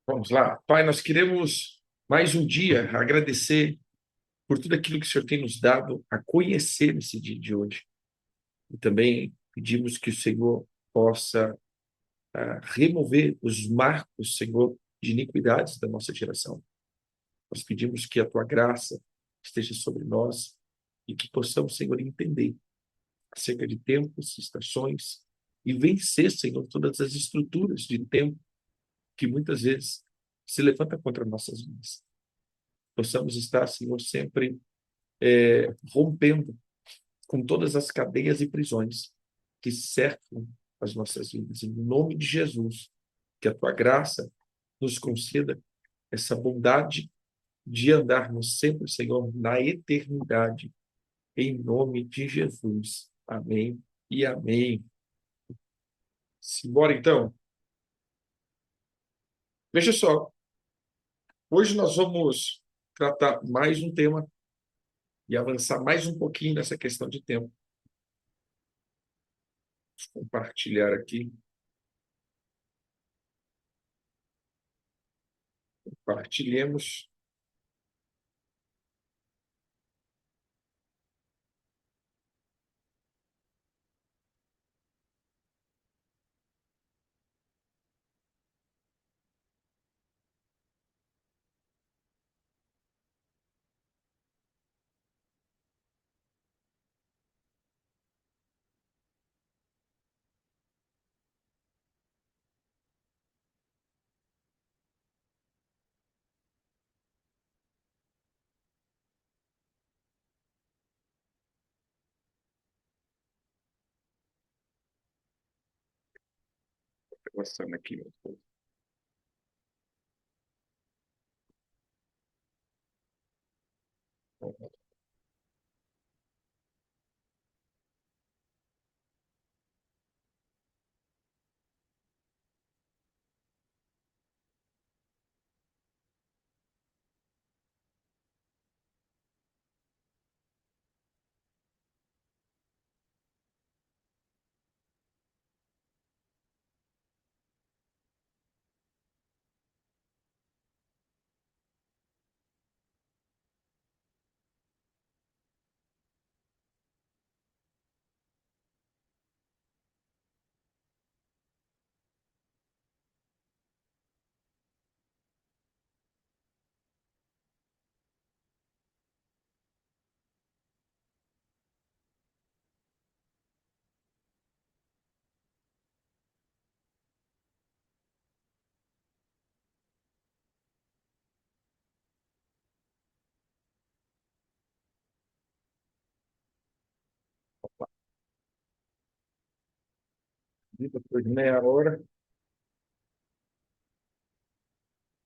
Vamos lá. Pai, nós queremos mais um dia agradecer por tudo aquilo que o Senhor tem nos dado a conhecer nesse dia de hoje. E também pedimos que o Senhor possa remover os marcos, Senhor, de iniquidades da nossa geração. Nós pedimos que a tua graça esteja sobre nós e que possamos, Senhor, entender acerca de tempos, estações e vencer, Senhor, todas as estruturas de tempo que muitas vezes se levanta contra nossas vidas. Possamos estar, Senhor, sempre rompendo com todas as cadeias e prisões que cercam as nossas vidas. Em nome de Jesus, que a tua graça nos conceda essa bondade de andarmos sempre, Senhor, na eternidade. Em nome de Jesus. Amém e amém. Simbora, então. Veja só, hoje nós vamos tratar mais um tema e avançar mais um pouquinho nessa questão de tempo. Vou compartilhar aqui. Compartilhemos. Passando aqui. Depois de meia hora,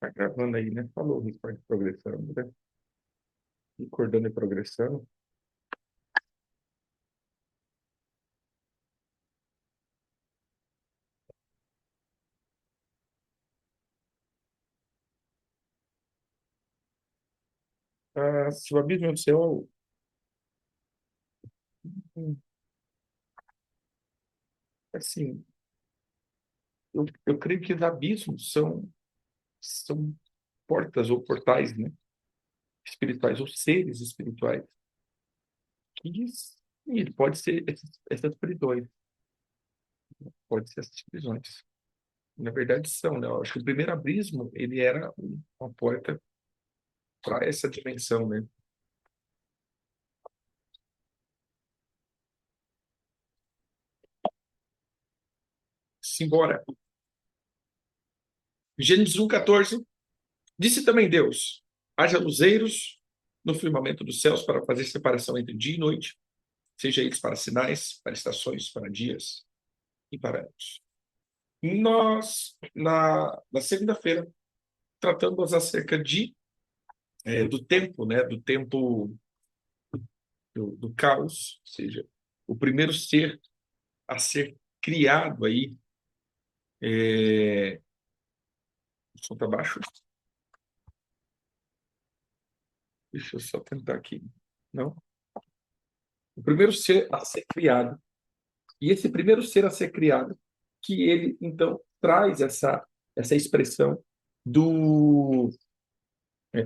tá gravando aí, né? Falou, Ricardo, progressando, né? Recordando e progressando. Se o abismo é o céu, assim, eu creio que os abismos são portas ou portais, né? Espirituais ou seres espirituais que sim, pode ser essas prisões, pode ser essas prisões. Na verdade são, né? Eu acho que o primeiro abismo ele era uma porta para essa dimensão, né? Simbora. Gênesis 1:14. Disse também Deus: haja luzeiros no firmamento dos céus para fazer separação entre dia e noite, seja eles para sinais, para estações, para dias e para anos. Nós, na segunda-feira, tratamos acerca do tempo, né? Do tempo do caos, ou seja, o primeiro ser a ser criado aí. O som está baixo? Deixa eu só tentar aqui. Não? O primeiro ser a ser criado. E esse primeiro ser a ser criado, que ele, então, traz essa expressão. do,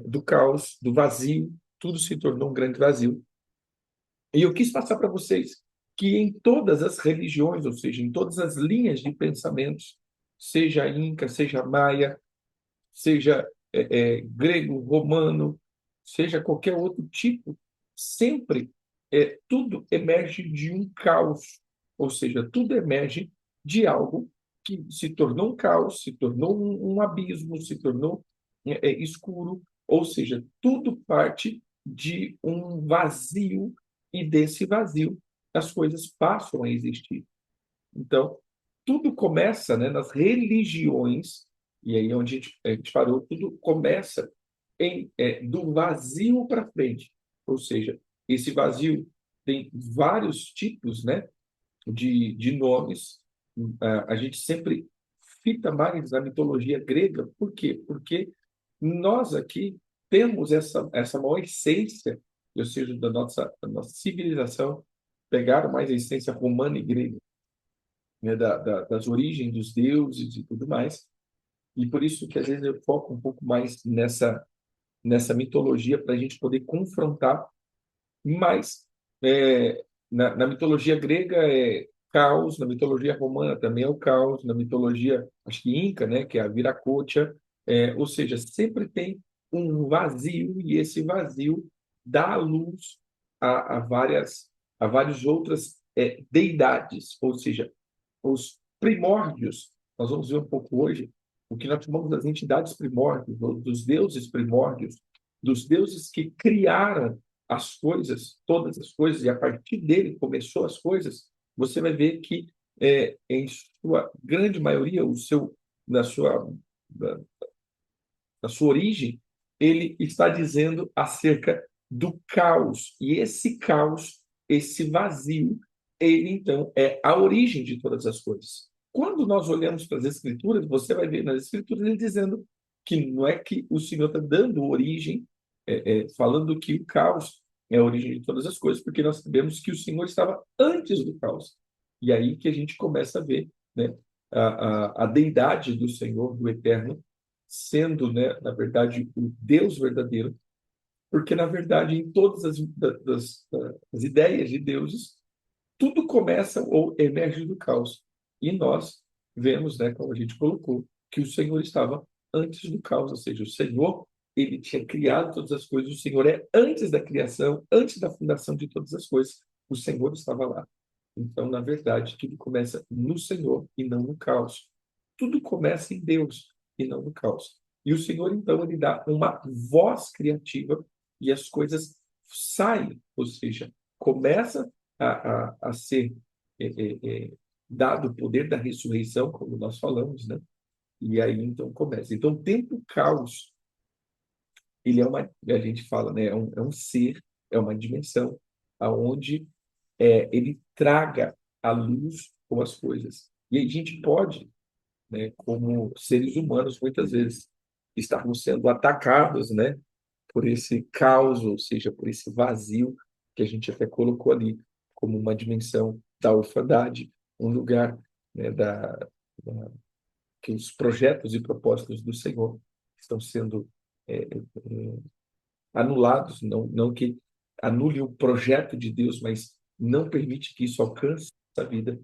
do caos, do vazio, tudo se tornou um grande vazio. E eu quis passar para vocês que em todas as religiões, ou seja, em todas as linhas de pensamentos, seja Inca, seja Maia, seja grego, romano, seja qualquer outro tipo, sempre tudo emerge de um caos, ou seja, tudo emerge de algo que se tornou um caos, se tornou um abismo, se tornou escuro, ou seja, tudo parte de um vazio e desse vazio as coisas passam a existir. Então, tudo começa, né, nas religiões, e aí onde a gente parou, tudo começa do vazio para frente. Ou seja, esse vazio tem vários tipos, né, de nomes. A gente sempre fita mais na mitologia grega. Por quê? Porque nós aqui temos essa maior essência, ou seja, da nossa civilização, pegaram mais a essência romana e grega, né, das origens dos deuses e tudo mais. E por isso que às vezes eu foco um pouco mais nessa mitologia para a gente poder confrontar mais. Na mitologia grega é caos, na mitologia romana também é o caos, na mitologia, acho que inca, né, que é a Viracocha, ou seja, sempre tem um vazio e esse vazio dá luz a várias outras deidades, ou seja, os primórdios. Nós vamos ver um pouco hoje o que nós chamamos das entidades primórdios, dos deuses primórdios, dos deuses que criaram as coisas, todas as coisas, e a partir dele começou as coisas. Você vai ver que, em sua grande maioria, na sua, na, na sua origem, ele está dizendo acerca do caos. E esse caos, esse vazio, ele então é a origem de todas as coisas. Quando nós olhamos para as Escrituras, você vai ver nas Escrituras ele dizendo que não é que o Senhor está dando origem, falando que o caos é a origem de todas as coisas, porque nós sabemos que o Senhor estava antes do caos. E aí que a gente começa a ver, né, a deidade do Senhor, do Eterno, sendo, né, na verdade, o Deus verdadeiro, porque, na verdade, em todas as ideias de deuses, tudo começa ou emerge do caos. E nós vemos, né, como a gente colocou, que o Senhor estava antes do caos, ou seja, o Senhor, ele tinha criado todas as coisas, o Senhor é antes da criação, antes da fundação de todas as coisas, o Senhor estava lá. Então, na verdade, tudo começa no Senhor e não no caos. Tudo começa em Deus e não no caos. E o Senhor, então, ele dá uma voz criativa e as coisas saem, ou seja, começa a ser é, é, é, dado o poder da ressurreição, como nós falamos, né? E aí, então, começa. Então, o tempo caos, ele a gente fala, né? É um ser, é uma dimensão aonde ele traga à luz com as coisas. E a gente pode, né, como seres humanos, muitas vezes estarmos sendo atacados, né, por esse caos, ou seja, por esse vazio que a gente até colocou ali como uma dimensão da orfandade, um lugar, né, que os projetos e propósitos do Senhor estão sendo é, é, anulados, não que anule o projeto de Deus, mas não permite que isso alcance a vida.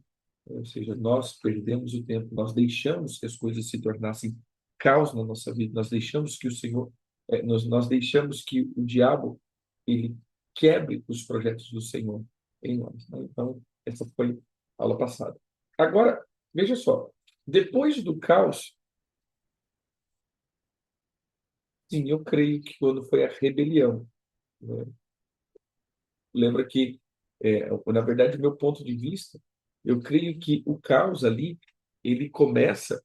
Ou seja, nós perdemos o tempo, nós deixamos que as coisas se tornassem caos na nossa vida, nós deixamos que o Senhor, nós deixamos que o diabo ele quebre os projetos do Senhor em nós, né? Então, essa foi a aula passada. Agora, veja só, depois do caos, sim, eu creio que quando foi a rebelião, né? Lembra que, na verdade, do meu ponto de vista, eu creio que o caos ali, ele começa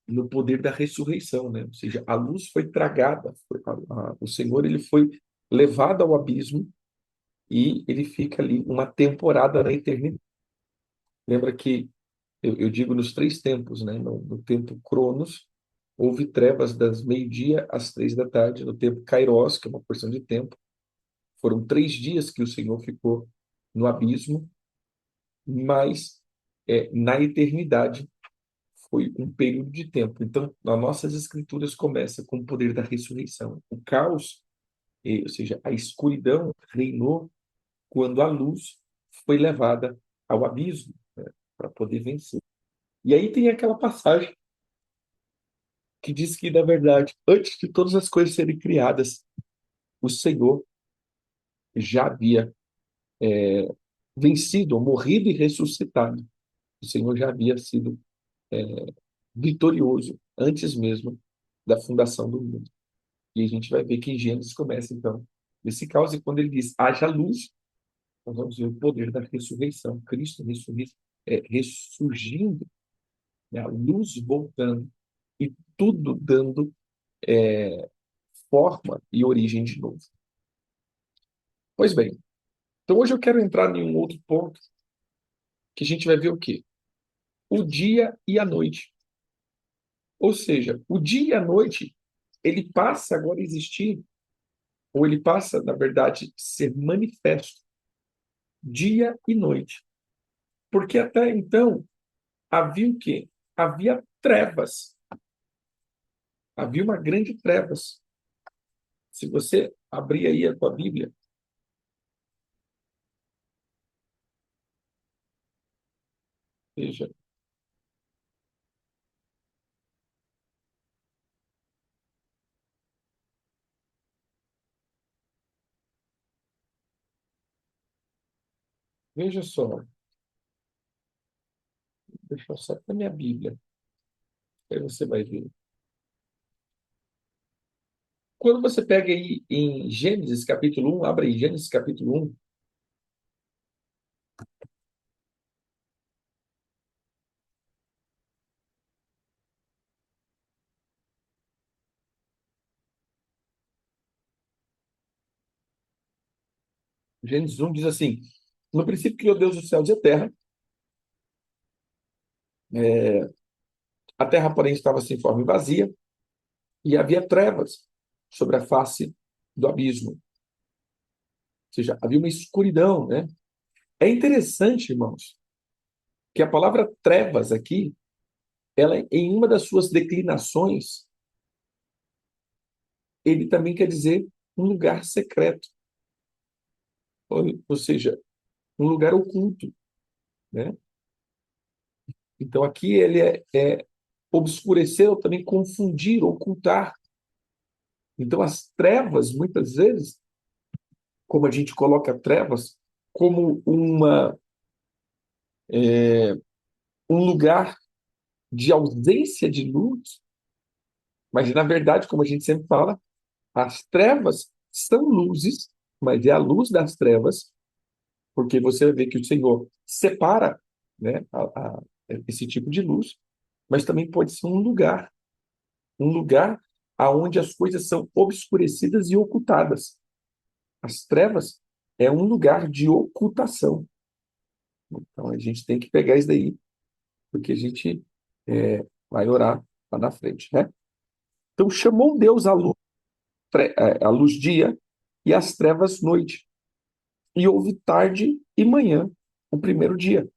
no poder da ressurreição, né? Ou seja, a luz foi tragada, o Senhor ele foi levado ao abismo e ele fica ali uma temporada na eternidade. Lembra que eu digo nos três tempos, né? No tempo Cronos, houve trevas das meio-dia às 3 da tarde. No tempo Kairos, que é uma porção de tempo, foram 3 dias que o Senhor ficou no abismo, mas na eternidade foi um período de tempo. Então, as nossas escrituras começam com o poder da ressurreição. O caos, ou seja, a escuridão reinou quando a luz foi levada ao abismo, né, para poder vencer. E aí tem aquela passagem que diz que, na verdade, antes de todas as coisas serem criadas, o Senhor já havia vencido, ou morrido e ressuscitado. O Senhor já havia sido vitorioso antes mesmo da fundação do mundo. E a gente vai ver que em Gênesis começa, então, esse caos, e quando ele diz, haja luz, nós vamos ver o poder da ressurreição. Cristo ressurgindo, né? A luz voltando, e tudo dando forma e origem de novo. Pois bem, então hoje eu quero entrar em um outro ponto, que a gente vai ver o quê? O dia e a noite. Ou seja, o dia e a noite, ele passa agora a existir, ou ele passa, na verdade, a ser manifesto, dia e noite. Porque até então, havia o quê? Havia trevas. Havia uma grande trevas. Se você abrir aí a tua Bíblia, veja, veja só, deixa eu só para minha Bíblia, aí você vai ver. Quando você pega aí em Gênesis capítulo 1, abre aí Gênesis capítulo 1, Gênesis 1 diz assim: no princípio criou Deus os céus e a terra. A terra, porém, estava sem forma e vazia, e havia trevas sobre a face do abismo. Ou seja, havia uma escuridão, né? É interessante, irmãos, que a palavra trevas aqui, ela, em uma das suas declinações, ele também quer dizer um lugar secreto, ou seja, um lugar oculto, né? Então aqui ele é obscurecer ou também confundir, ocultar. Então as trevas, muitas vezes, como a gente coloca trevas como um lugar de ausência de luz, mas na verdade, como a gente sempre fala, as trevas são luzes, mas é a luz das trevas, porque você vê que o Senhor separa, né, esse tipo de luz, mas também pode ser um lugar aonde as coisas são obscurecidas e ocultadas. As trevas é um lugar de ocultação. Então a gente tem que pegar isso daí, porque a gente vai orar lá na frente, né? Então chamou Deus a luz dia e as trevas noite. E houve tarde e manhã, o primeiro dia.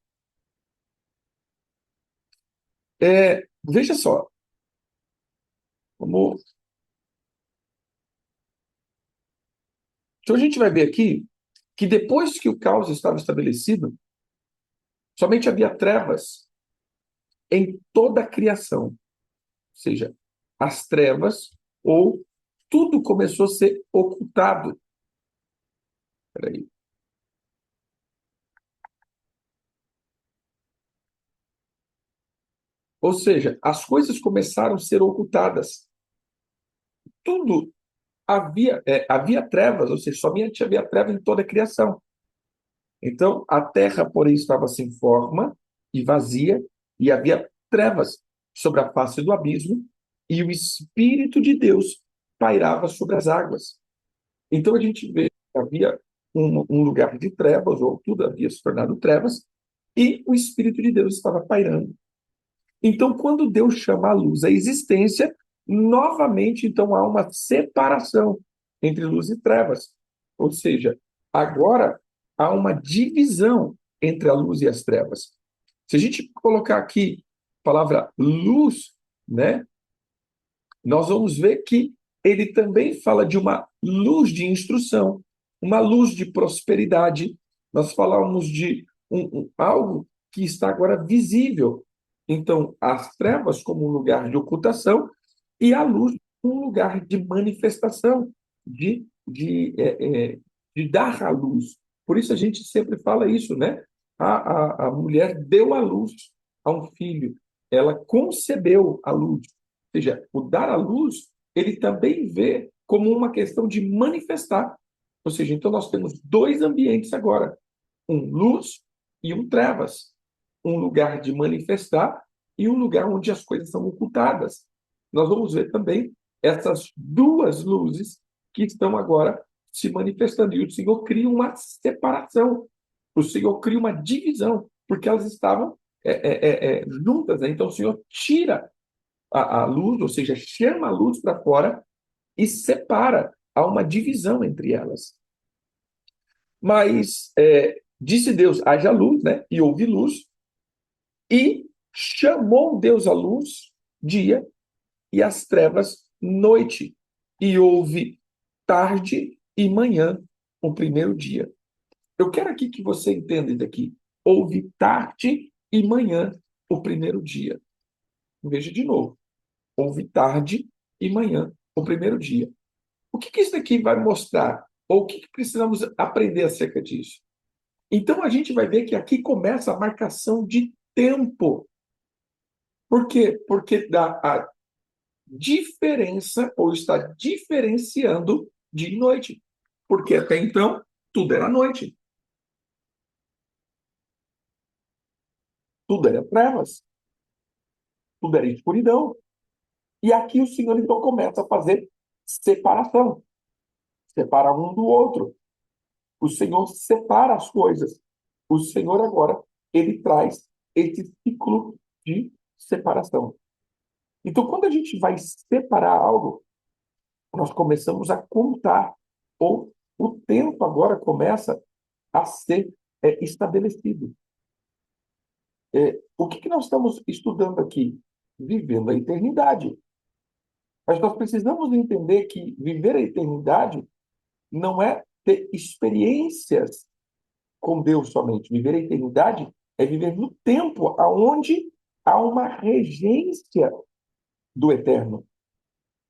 Veja só, como... então a gente vai ver aqui que depois que o caos estava estabelecido, somente havia trevas em toda a criação. Ou seja, as trevas, ou tudo começou a ser ocultado. Peraí. Ou seja, as coisas começaram a ser ocultadas. Tudo havia trevas, ou seja, somente havia trevas em toda a criação. Então, a terra, porém, estava sem forma e vazia, e havia trevas sobre a face do abismo, e o Espírito de Deus pairava sobre as águas. Então, a gente vê que havia um lugar de trevas, ou tudo havia se tornado trevas, e o Espírito de Deus estava pairando. Então, quando Deus chama a luz à existência, novamente, então, há uma separação entre luz e trevas. Ou seja, agora há uma divisão entre a luz e as trevas. Se a gente colocar aqui palavra luz, né, nós vamos ver que ele também fala de uma luz de instrução, uma luz de prosperidade. Nós falamos de algo que está agora visível. Então, as trevas como um lugar de ocultação e a luz como um lugar de manifestação, de dar a luz. Por isso a gente sempre fala isso, né? A mulher deu à luz a um filho, ela concebeu a luz. Ou seja, o dar à luz, ele também vê como uma questão de manifestar. Ou seja, então nós temos dois ambientes agora, um luz e um trevas. Um lugar de manifestar e um lugar onde as coisas são ocultadas. Nós vamos ver também essas duas luzes que estão agora se manifestando. E o Senhor cria uma separação. O Senhor cria uma divisão, porque elas estavam juntas, né? Então o Senhor tira a luz, ou seja, chama a luz para fora e separa. Há uma divisão entre elas. Mas disse Deus, haja luz, né? E houve luz. E chamou Deus a luz dia e as trevas noite. E houve tarde e manhã o primeiro dia. Eu quero aqui que você entenda isso aqui. Houve tarde e manhã o primeiro dia. Veja de novo. Houve tarde e manhã o primeiro dia. O que isso daqui vai mostrar? Ou o que precisamos aprender acerca disso? Então a gente vai ver que aqui começa a marcação de tempo. Por quê? Porque dá a diferença, ou está diferenciando dia e noite. Porque até então, tudo era noite. Tudo era trevas. Tudo era escuridão. E aqui o Senhor então começa a fazer separação. Separa um do outro. O Senhor separa as coisas. O Senhor agora, ele traz esse ciclo de separação. Então, quando a gente vai separar algo, nós começamos a contar, ou o tempo agora começa a ser estabelecido. O que nós estamos estudando aqui? Vivendo a eternidade. Mas nós precisamos entender que viver a eternidade não é ter experiências com Deus somente. Viver a eternidade é viver no tempo aonde há uma regência do eterno.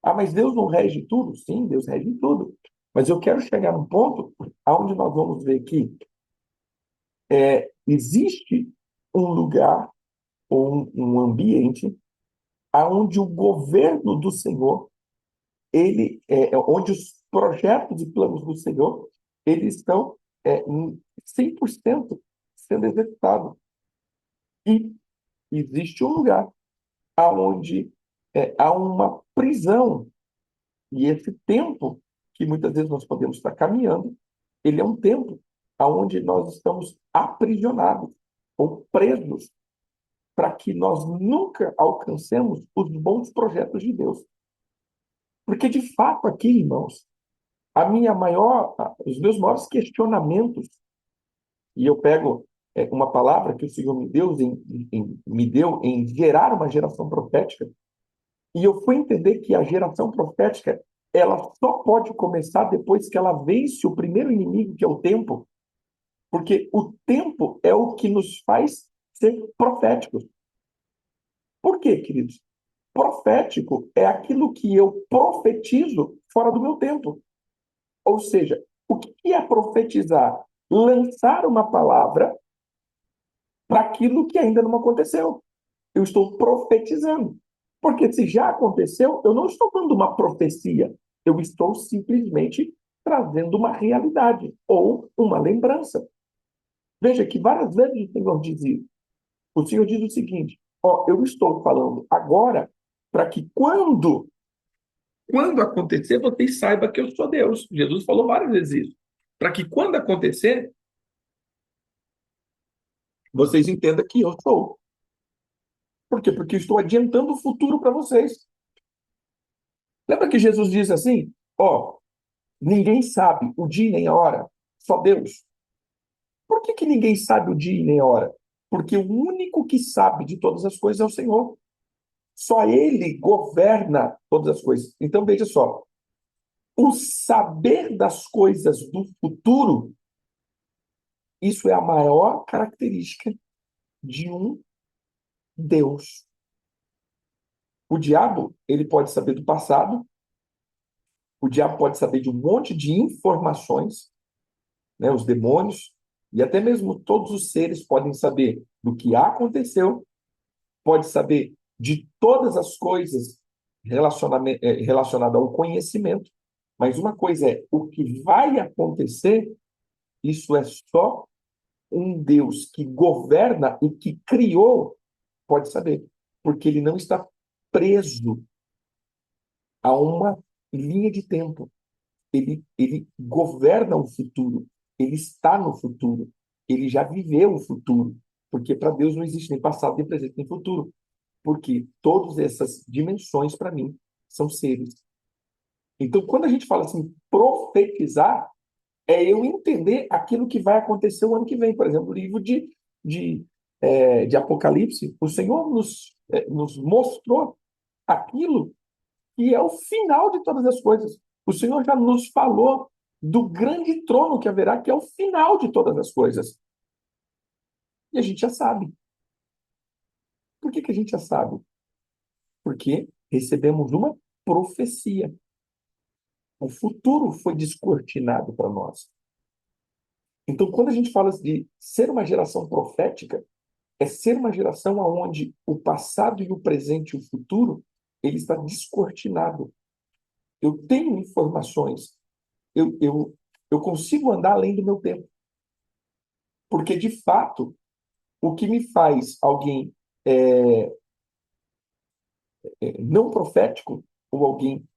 Ah, mas Deus não rege tudo? Sim, Deus rege tudo. Mas eu quero chegar num ponto aonde nós vamos ver que existe um lugar ou um ambiente aonde o governo do Senhor, onde os projetos e planos do Senhor, eles estão 100% sendo executados. E existe um lugar aonde há uma prisão. E esse tempo que muitas vezes nós podemos estar caminhando, ele é um tempo aonde nós estamos aprisionados ou presos para que nós nunca alcancemos os bons projetos de Deus. Porque, de fato, aqui, irmãos, os meus maiores questionamentos, e eu pego uma palavra que o Senhor me deu em gerar uma geração profética, e eu fui entender que a geração profética ela só pode começar depois que ela vence o primeiro inimigo, que é o tempo, porque o tempo é o que nos faz ser proféticos. Por quê, queridos? Profético é aquilo que eu profetizo fora do meu tempo. Ou seja, o que é profetizar? Lançar uma palavra para aquilo que ainda não aconteceu. Eu estou profetizando. Porque se já aconteceu, eu não estou dando uma profecia. Eu estou simplesmente trazendo uma realidade ou uma lembrança. Veja que várias vezes o Senhor diz isso. O Senhor diz o seguinte: ó, eu estou falando agora para que quando acontecer, vocês saibam que eu sou Deus. Jesus falou várias vezes isso. Para que quando acontecer, vocês entendam que eu sou. Por quê? Porque eu estou adiantando o futuro para vocês. Lembra que Jesus disse assim? Ó, ninguém sabe o dia nem a hora, só Deus. Por que ninguém sabe o dia e nem a hora? Porque o único que sabe de todas as coisas é o Senhor. Só Ele governa todas as coisas. Então, veja só, o saber das coisas do futuro, isso é a maior característica de um Deus. O diabo, ele pode saber do passado, o diabo pode saber de um monte de informações, né, os demônios, e até mesmo todos os seres podem saber do que aconteceu, pode saber de todas as coisas relacionadas ao conhecimento, mas uma coisa é o que vai acontecer, isso é só um Deus que governa e que criou, pode saber, porque ele não está preso a uma linha de tempo. Ele governa o futuro, ele está no futuro, ele já viveu o futuro, porque para Deus não existe nem passado, nem presente, nem futuro, porque todas essas dimensões, para mim, são seres. Então, quando a gente fala assim, profetizar, é eu entender aquilo que vai acontecer o ano que vem. Por exemplo, o livro de Apocalipse, o Senhor nos mostrou aquilo que é o final de todas as coisas. O Senhor já nos falou do grande trono que haverá, que é o final de todas as coisas. E a gente já sabe. Por que a gente já sabe? Porque recebemos uma profecia. O futuro foi descortinado para nós. Então, quando a gente fala de ser uma geração profética, é ser uma geração onde o passado e o presente e o futuro ele está descortinado. Eu tenho informações, eu consigo andar além do meu tempo. Porque, de fato, o que me faz alguém não profético, ou alguém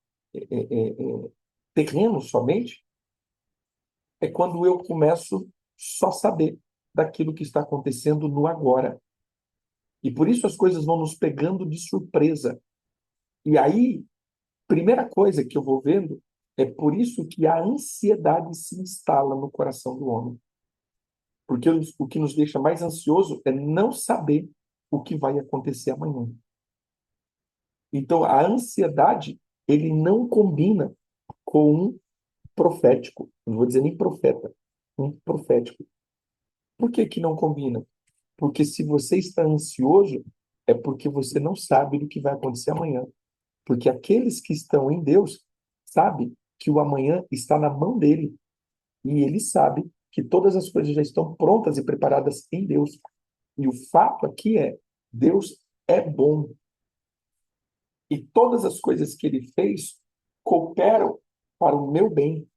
terreno somente, é quando eu começo só saber daquilo que está acontecendo no agora. E por isso as coisas vão nos pegando de surpresa. E aí, primeira coisa que eu vou vendo, é por isso que a ansiedade se instala no coração do homem. Porque o que nos deixa mais ansioso é não saber o que vai acontecer amanhã. Então, a ansiedade, ele não combina com um profético. Não vou dizer nem profeta, um profético. Por que que não combina? Porque se você está ansioso, é porque você não sabe do que vai acontecer amanhã. Porque aqueles que estão em Deus sabem que o amanhã está na mão dele. E ele sabe que todas as coisas já estão prontas e preparadas em Deus. E o fato aqui é, Deus é bom. E todas as coisas que ele fez cooperam para o meu bem.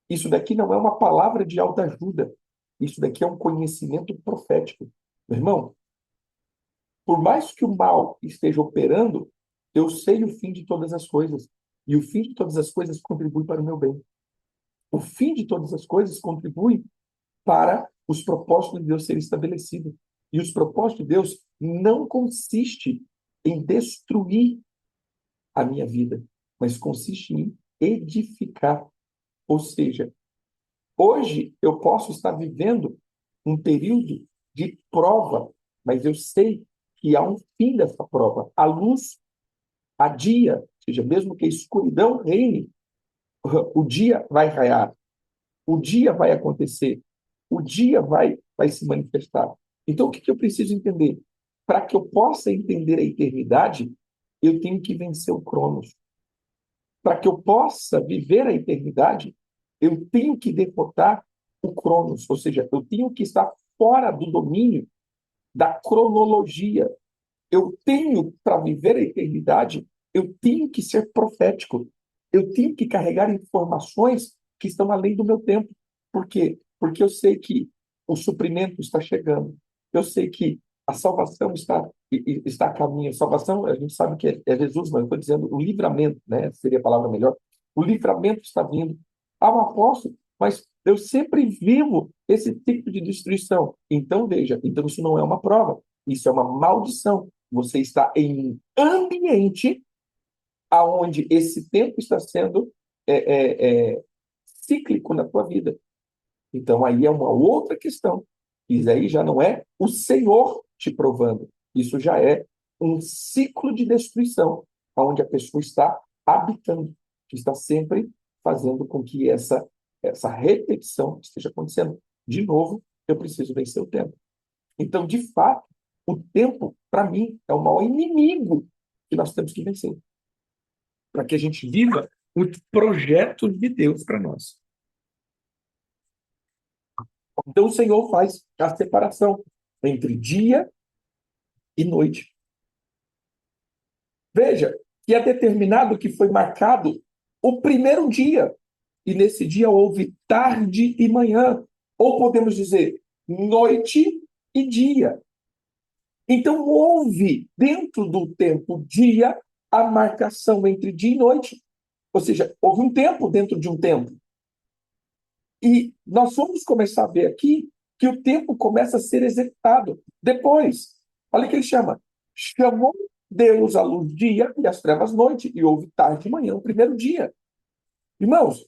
Isso daqui não é uma palavra de autoajuda. Isso daqui é um conhecimento profético. Meu irmão, por mais que o mal esteja operando, eu sei o fim de todas as coisas. E o fim de todas as coisas contribui para o meu bem. O fim de todas as coisas contribui para os propósitos de Deus serem estabelecidos. E os propósitos de Deus não consiste em destruir a minha vida, mas consiste em edificar. Ou seja, hoje eu posso estar vivendo um período de prova, mas eu sei que há um fim dessa prova. A luz, a dia, ou seja, mesmo que a escuridão reine, o dia vai raiar, o dia vai acontecer, o dia vai se manifestar. Então, o que eu preciso entender? Para que eu possa entender a eternidade, eu tenho que vencer o Cronos. Para que eu possa viver a eternidade, eu tenho que derrotar o Cronos, ou seja, eu tenho que estar fora do domínio da cronologia. Eu tenho, para viver a eternidade, eu tenho que ser profético. Eu tenho que carregar informações que estão além do meu tempo. Por quê? Porque eu sei que o suprimento está chegando. Eu sei que a salvação está a caminho. A salvação, a gente sabe que é Jesus, mas eu estou dizendo o livramento, né? Seria a palavra melhor. O livramento está vindo. Há um apóstolo, mas eu sempre vivo esse tipo de destruição. Então, veja, então isso não é uma prova, isso é uma maldição. Você está em um ambiente aonde esse tempo está sendo cíclico na tua vida. Então, aí é uma outra questão. Isso aí já não é o Senhor te provando. Isso já é um ciclo de destruição, onde a pessoa está habitando, que está sempre fazendo com que essa repetição esteja acontecendo. De novo, eu preciso vencer o tempo. Então, de fato, o tempo, para mim, é o maior inimigo que nós temos que vencer, para que a gente viva o projeto de Deus para nós. Então, o Senhor faz a separação entre dia e noite. Veja que é determinado que foi marcado o primeiro dia, e nesse dia houve tarde e manhã, ou podemos dizer noite e dia. Então houve dentro do tempo dia a marcação entre dia e noite, ou seja, houve um tempo dentro de um tempo. E nós vamos começar a ver aqui que o tempo começa a ser executado. Depois, olha o que ele chama. Chamou Deus a luz dia e as trevas noite, e houve tarde e manhã, o primeiro dia. Irmãos,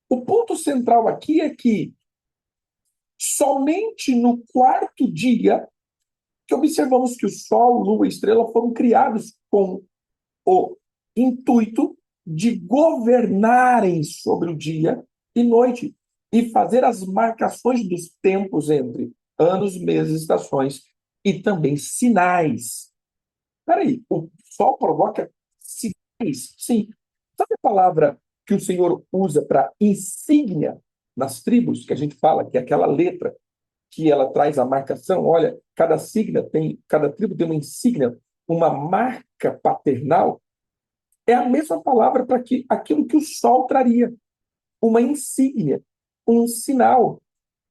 o ponto central aqui é que somente no quarto dia que observamos que o Sol, Lua e Estrela foram criados com o intuito de governarem sobre o dia e noite e fazer as marcações dos tempos entre anos, meses, estações e também sinais. Espera aí, o Sol provoca sinais? Sim. Sabe a palavra que o Senhor usa para insígnia nas tribos, que a gente fala, que é aquela letra que ela traz a marcação? Olha, cada tribo tem uma insígnia, uma marca paternal. É a mesma palavra para aquilo que o sol traria, uma insígnia, um sinal.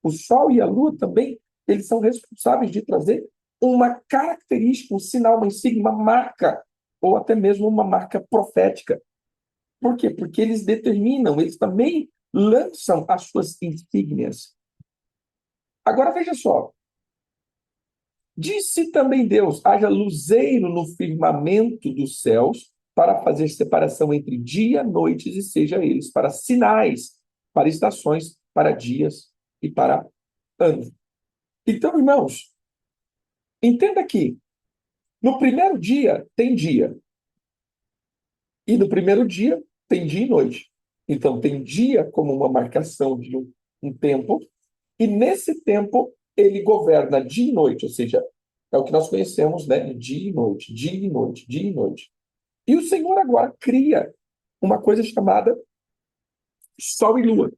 O sol e a lua também, eles são responsáveis de trazer uma característica, um sinal, uma insígnia, uma marca, ou até mesmo uma marca profética. Por quê? Porque eles determinam, eles também lançam as suas insígnias. Agora veja só, disse também Deus: haja luzeiro no firmamento dos céus para fazer separação entre dia, noites, e seja eles para sinais, para estações, para dias e para anos. Então, irmãos, entenda que no primeiro dia tem dia, e no primeiro dia tem dia e noite. Então, tem dia como uma marcação de um tempo, e nesse tempo ele governa dia e noite, ou seja, é o que nós conhecemos, né? Dia e noite, dia e noite, dia e noite. E o Senhor agora cria uma coisa chamada Sol e Lua.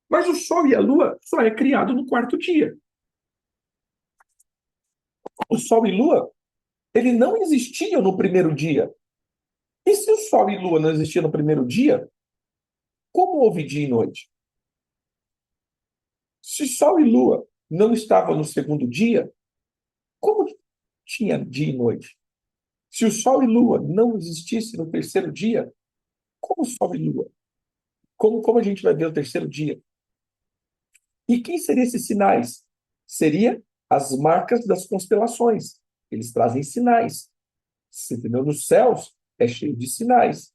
Mas o Sol e a Lua só é criado no quarto dia. O Sol e Lua, ele não existia no primeiro dia. E se o Sol e Lua não existiam no primeiro dia, como houve dia e noite? Se Sol e Lua não estavam no segundo dia, como tinha dia e noite? Se o Sol e Lua não existissem no terceiro dia, como Sol e Lua? Como a gente vai ver o terceiro dia? E quem seriam esses sinais? Seria as marcas das constelações. Eles trazem sinais. Você entendeu? Nos céus é cheio de sinais.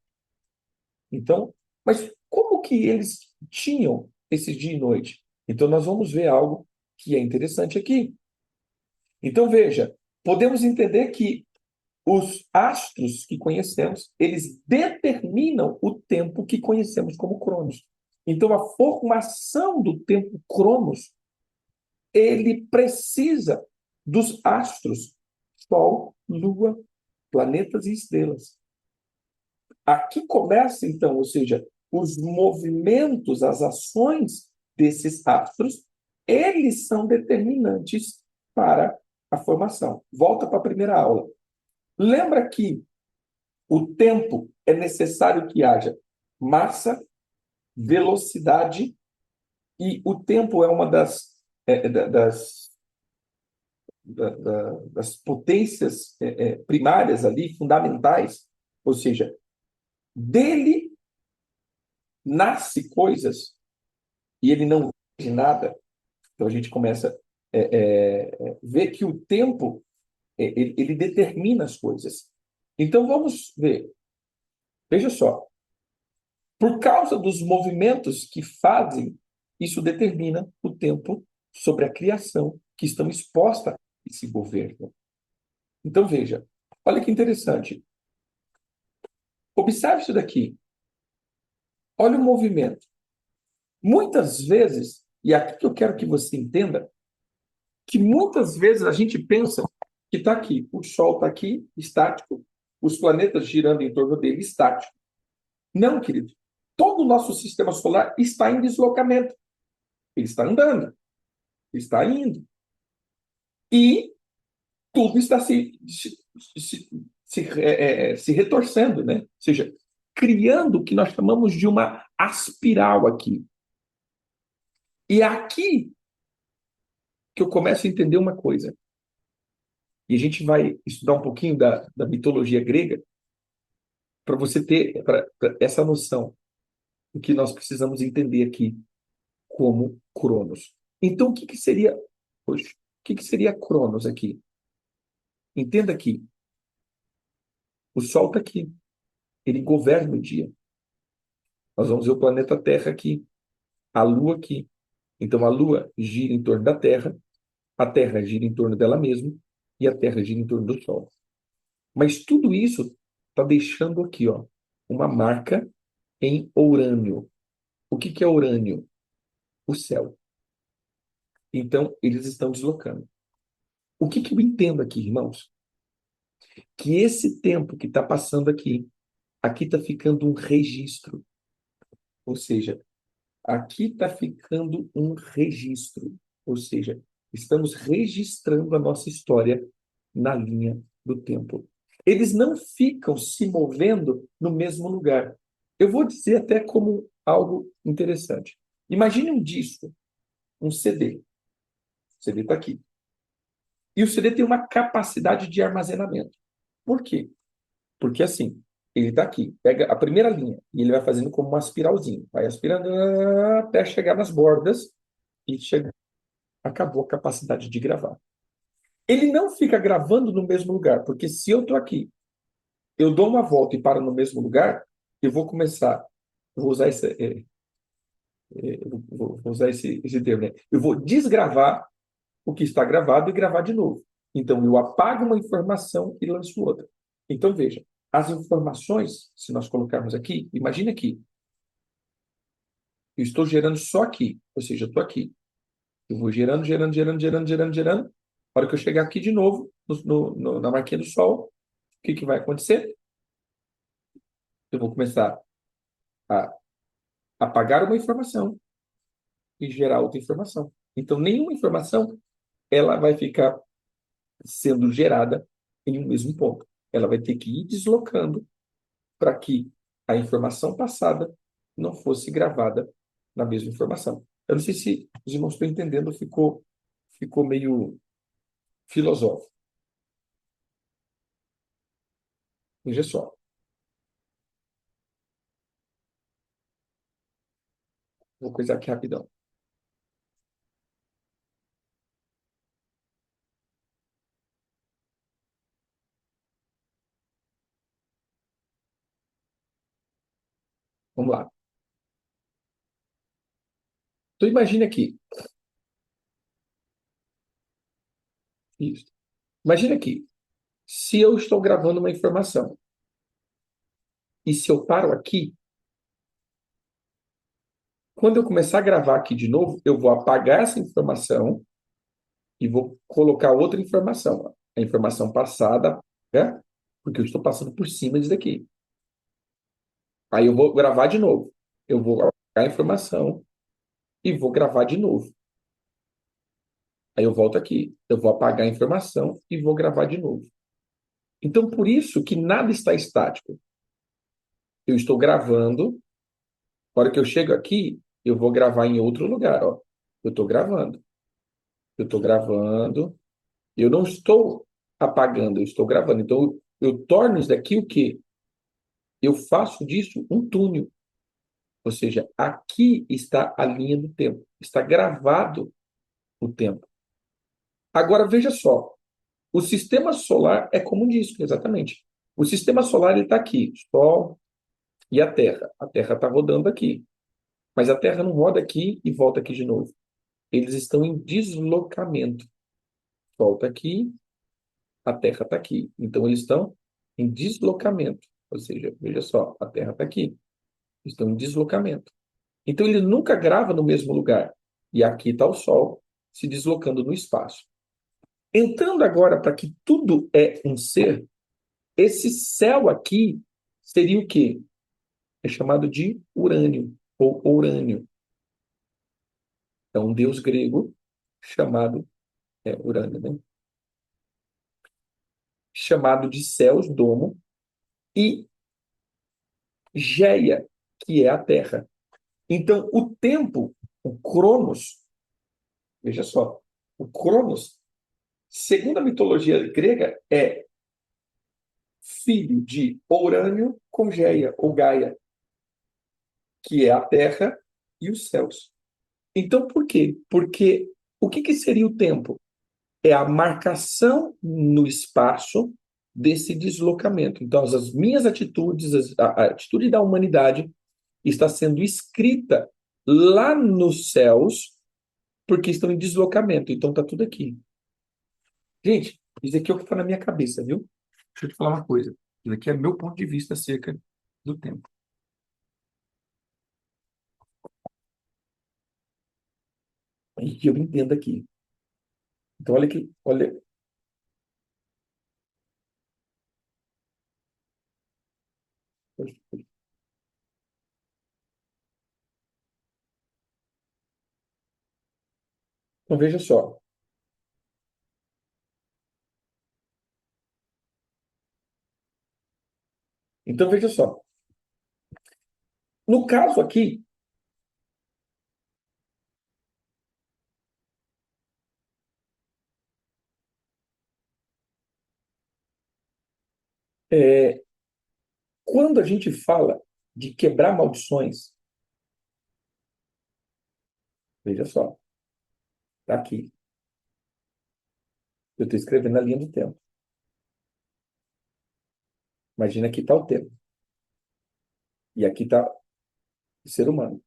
Então, mas como que eles tinham esse dia e noite? Então, nós vamos ver algo que é interessante aqui. Então, veja, podemos entender que os astros que conhecemos, eles determinam o tempo que conhecemos como Cronos. Então, a formação do tempo Cronos, ele precisa dos astros, Sol, Lua, planetas e estrelas. Aqui começa, então, ou seja, os movimentos, as ações desses astros, eles são determinantes para a formação. Volta para a primeira aula. Lembra que o tempo é necessário que haja massa, velocidade, e o tempo é uma das potências primárias ali, fundamentais, ou seja, dele nasce coisas e ele não de nada. Então a gente começa a ver que o tempo ele determina as coisas. Então vamos ver. Veja só. Por causa dos movimentos que fazem, isso determina o tempo sobre a criação que estão expostas a esse governo. Então, veja, olha que interessante. Observe isso daqui. Olha o movimento. Muitas vezes, e aqui que eu quero que você entenda, que muitas vezes a gente pensa que está aqui, o Sol está aqui, estático, os planetas girando em torno dele, estático. Não, querido. Todo o nosso sistema solar está em deslocamento. Ele está andando, ele está indo. E tudo está se retorcendo, né? Ou seja, criando o que nós chamamos de uma aspiral aqui. E é aqui que eu começo a entender uma coisa. E a gente vai estudar um pouquinho da mitologia grega para você ter essa noção do que nós precisamos entender aqui como Cronos. Então, o que seria hoje? O que seria Cronos aqui? Entenda aqui. O Sol está aqui. Ele governa o dia. Nós vamos ver o planeta Terra aqui. A Lua aqui. Então, a Lua gira em torno da Terra. A Terra gira em torno dela mesma. E a Terra gira em torno do Sol. Mas tudo isso está deixando aqui, ó, uma marca em Urânio. O que é Urânio? O céu. Então, eles estão deslocando. O que eu entendo aqui, irmãos? Que esse tempo que está passando aqui está ficando um registro. Ou seja, aqui está ficando um registro. Ou seja, estamos registrando a nossa história na linha do tempo. Eles não ficam se movendo no mesmo lugar. Eu vou dizer até como algo interessante. Imagine um disco, um CD. O CD está aqui. E o CD tem uma capacidade de armazenamento. Por quê? Porque assim, ele está aqui, pega a primeira linha e ele vai fazendo como uma espiralzinha, vai aspirando até chegar nas bordas e chega, acabou a capacidade de gravar. Ele não fica gravando no mesmo lugar, porque se eu estou aqui, eu dou uma volta e paro no mesmo lugar, eu vou começar, vou usar vou usar esse termo, né? Eu vou desgravar o que está gravado e gravar de novo. Então, eu apago uma informação e lanço outra. Então, veja, as informações, se nós colocarmos aqui, imagine aqui, eu estou gerando só aqui, ou seja, eu estou aqui. Eu vou gerando, gerando, gerando, gerando, gerando, gerando. A hora que eu chegar aqui de novo, na marquinha do Sol, o que vai acontecer? Eu vou começar a apagar uma informação e gerar outra informação. Então, nenhuma informação ela vai ficar sendo gerada em um mesmo ponto. Ela vai ter que ir deslocando para que a informação passada não fosse gravada na mesma informação. Eu não sei se os irmãos estão entendendo, ficou meio filosófico. Veja só. Vou coisar aqui rapidão. Vamos lá. Então, imagine aqui. Isso. Imagine aqui. Se eu estou gravando uma informação e se eu paro aqui, quando eu começar a gravar aqui de novo, eu vou apagar essa informação e vou colocar outra informação. A informação passada, né? Porque eu estou passando por cima disso daqui. Aí eu vou gravar de novo. Eu vou apagar a informação e vou gravar de novo. Aí eu volto aqui. Eu vou apagar a informação e vou gravar de novo. Então, por isso que nada está estático. Eu estou gravando. Na hora que eu chego aqui, eu vou gravar em outro lugar. Ó. Eu estou gravando. Eu estou gravando. Eu não estou apagando, eu estou gravando. Então, eu torno isso daqui o quê? Eu faço disso um túnel. Ou seja, aqui está a linha do tempo. Está gravado o tempo. Agora, veja só. O sistema solar é como um disco, exatamente. O sistema solar está aqui, Sol e a Terra. A Terra está rodando aqui. Mas a Terra não roda aqui e volta aqui de novo. Eles estão em deslocamento. Sol está aqui, a Terra está aqui. Então, eles estão em deslocamento. Ou seja, veja só, a Terra está aqui. Estão em deslocamento. Então, ele nunca grava no mesmo lugar. E aqui está o Sol se deslocando no espaço. Entrando agora para que tudo é um ser, esse céu aqui seria o quê? É chamado de Urânio, ou Urânio. É um deus grego chamado Urânio, né? Chamado de Céus, domo, e Geia, que é a Terra. Então, o tempo, o Cronos, veja só, o Cronos, segundo a mitologia grega, é filho de Urânio com Geia, ou Gaia, que é a Terra e os céus. Então, por quê? Porque o que seria o tempo? É a marcação no espaço desse deslocamento. Então, as minhas atitudes, a atitude da humanidade está sendo escrita lá nos céus, porque estão em deslocamento. Então, está tudo aqui. Gente, isso aqui é o que está na minha cabeça, viu? Deixa eu te falar uma coisa. Isso aqui é meu ponto de vista acerca do tempo. E que eu entendo aqui. Então, olha aqui, olha. Então, veja só. Então, veja só. No caso aqui, é, quando a gente fala de quebrar maldições, veja só, está aqui. Eu estou escrevendo na linha do tempo. Imagina que está o tempo. E aqui está o ser humano,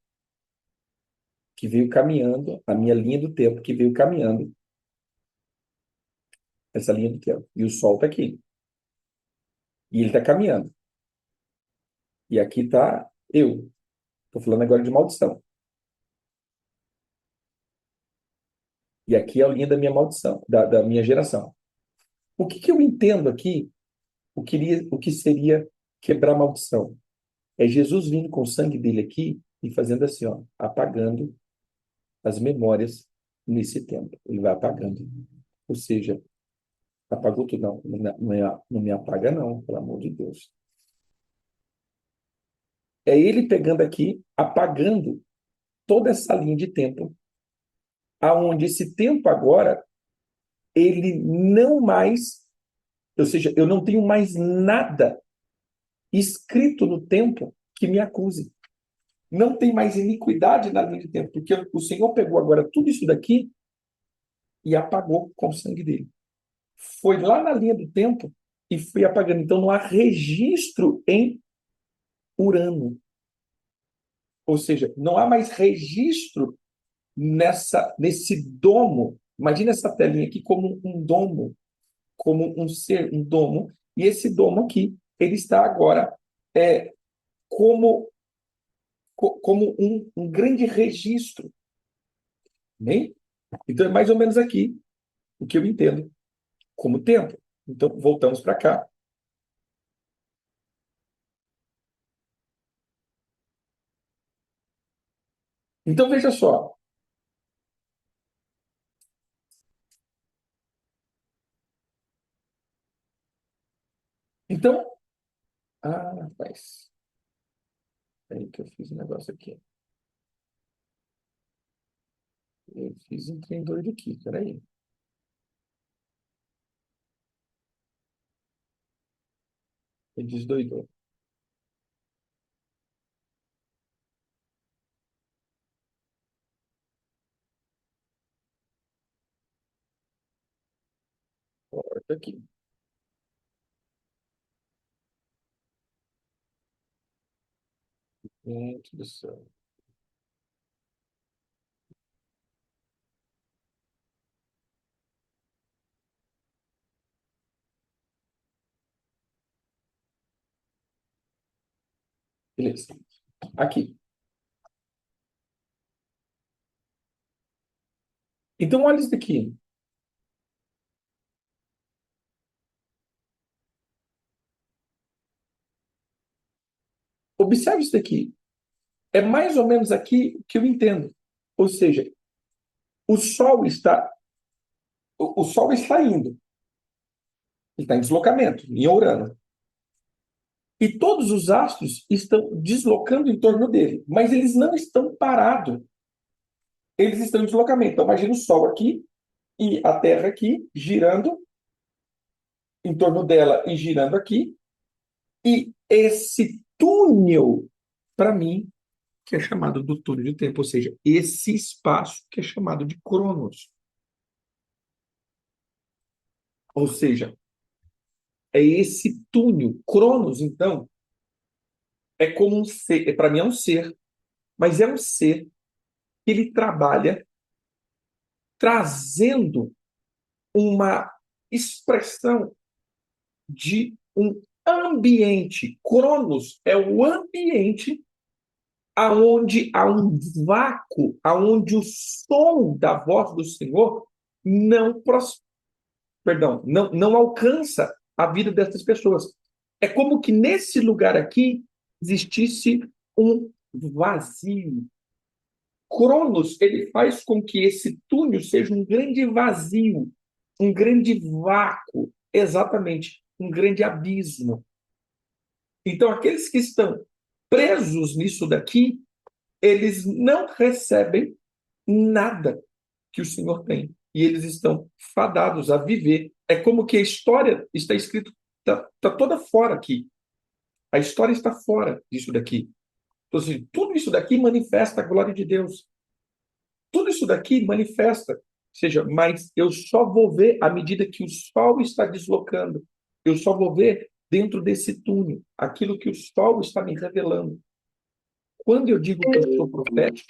que veio caminhando, a minha linha do tempo, que veio caminhando essa linha do tempo. E o Sol está aqui. E ele está caminhando. E aqui está eu. Estou falando agora de maldição. E aqui é a linha da minha maldição, da minha geração. O que eu entendo aqui, o que seria quebrar maldição? É Jesus vindo com o sangue dele aqui e fazendo assim, ó, apagando as memórias nesse tempo. Ele vai apagando. Ou seja, apagou tudo. Não, não me apaga, não, pelo amor de Deus. É ele pegando aqui, apagando toda essa linha de tempo, aonde esse tempo agora, ele não mais, ou seja, eu não tenho mais nada escrito no tempo que me acuse. Não tem mais iniquidade na linha de tempo, porque o Senhor pegou agora tudo isso daqui e apagou com o sangue dele. Foi lá na linha do tempo e foi apagando. Então não há registro em Urano. Ou seja, não há mais registro nesse domo. Imagina essa telinha aqui como um domo, como um ser, um domo. E esse domo aqui, ele está agora como, como um grande registro. Né? Então é mais ou menos aqui o que eu entendo como tempo. Então voltamos para cá. Então veja só. Então, rapaz, aí que eu fiz um negócio aqui. Eu fiz um trem doido aqui, peraí. Ele desdoidou. Corta aqui. Gente do céu. Beleza. Aqui. Então, olha isso daqui. Observe isso daqui. É mais ou menos aqui que eu entendo. Ou seja, o Sol está, o Sol está indo. Ele está em deslocamento, em Urano. E todos os astros estão deslocando em torno dele. Mas eles não estão parados. Eles estão em deslocamento. Então, imagina o Sol aqui e a Terra aqui, girando em torno dela e girando aqui. E esse túnel, para mim, que é chamado do túnel de tempo, ou seja, esse espaço que é chamado de Cronos. Ou seja, é esse túnel. Cronos, então, é como um ser, para mim é um ser, mas é um ser que ele trabalha trazendo uma expressão de um ambiente. Cronos é o ambiente aonde há um vácuo, aonde o som da voz do Senhor não, não alcança a vida dessas pessoas. É como que nesse lugar aqui existisse um vazio. Cronos, ele faz com que esse túnel seja um grande vazio, um grande vácuo, exatamente, um grande abismo. Então, aqueles que estão presos nisso daqui, eles não recebem nada que o Senhor tem. E eles estão fadados a viver. É como que a história está escrita, está toda fora aqui. A história está fora disso daqui. Então, assim, tudo isso daqui manifesta a glória de Deus. Tudo isso daqui manifesta. Ou seja, mas eu só vou ver à medida que o sol está deslocando. Eu só vou ver dentro desse túnel aquilo que o sol está me revelando. Quando eu digo que eu sou profético,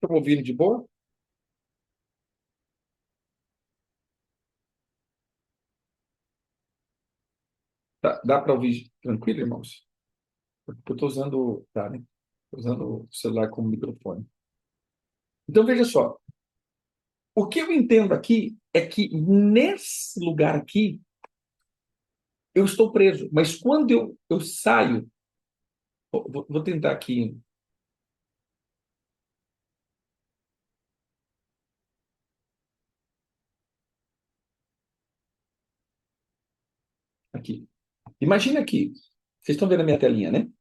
estão ouvindo de boa? Dá para ouvir tranquilo, irmãos? Porque eu estou usando, tá, né? Tô usando o celular como microfone. Então, veja só. O que eu entendo aqui é que nesse lugar aqui, eu estou preso. Mas quando eu saio, vou tentar aqui, aqui. Imagina aqui. Vocês estão vendo a minha telinha, né?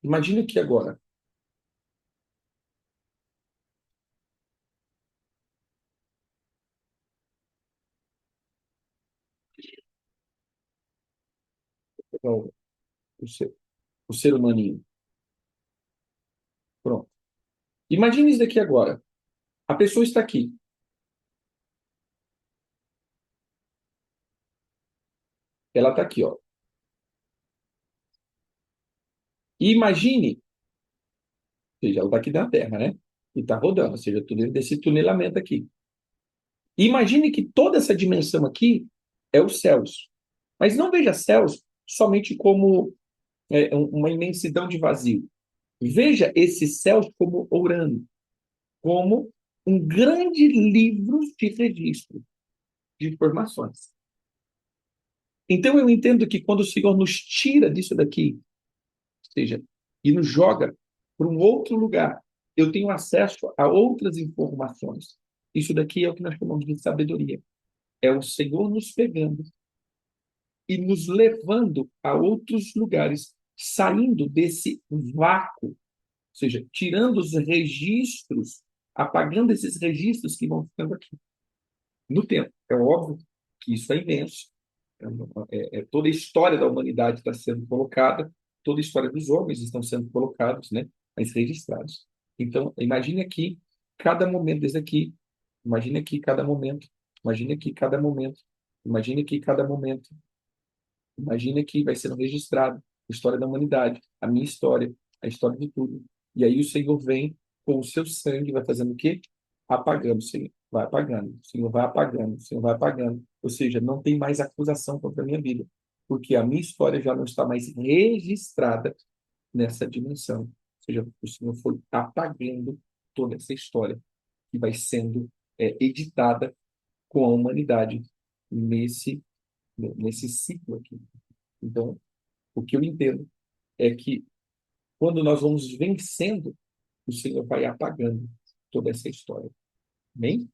Imagina aqui agora. O, o ser humaninho. Pronto. Imagine isso daqui agora. A pessoa está aqui. Ela está aqui, ó. E imagine, ou seja, ela está aqui na Terra, né? E está rodando, ou seja, tudo desse tunelamento aqui. E imagine que toda essa dimensão aqui é os céus. Mas não veja céus somente como uma imensidão de vazio. Veja esses céus como Urano, como um grande livro de registro de informações. Então eu entendo que quando o Senhor nos tira disso daqui, ou seja, e nos joga para um outro lugar, eu tenho acesso a outras informações. Isso daqui é o que nós chamamos de sabedoria. É o Senhor nos pegando e nos levando a outros lugares, saindo desse vácuo, ou seja, tirando os registros, apagando esses registros que vão ficando aqui no tempo. É óbvio que isso é imenso. Toda a história da humanidade está sendo colocada, toda a história dos homens estão sendo colocados, né, mas registrados. Então, imagine aqui cada momento desse aqui, imagine aqui cada momento, imagine aqui cada momento, imagine aqui cada momento, imagine que vai sendo registrado a história da humanidade, a minha história, a história de tudo. E aí o Senhor vem com o seu sangue, vai fazendo o quê? Apagando, Senhor. Vai apagando, o Senhor vai apagando, o Senhor vai apagando. Ou seja, não tem mais acusação contra a minha vida, porque a minha história já não está mais registrada nessa dimensão. Ou seja, o Senhor foi apagando toda essa história que vai sendo editada com a humanidade nesse, nesse ciclo aqui. Então, o que eu entendo é que quando nós vamos vencendo, o Senhor vai apagando toda essa história. Amém?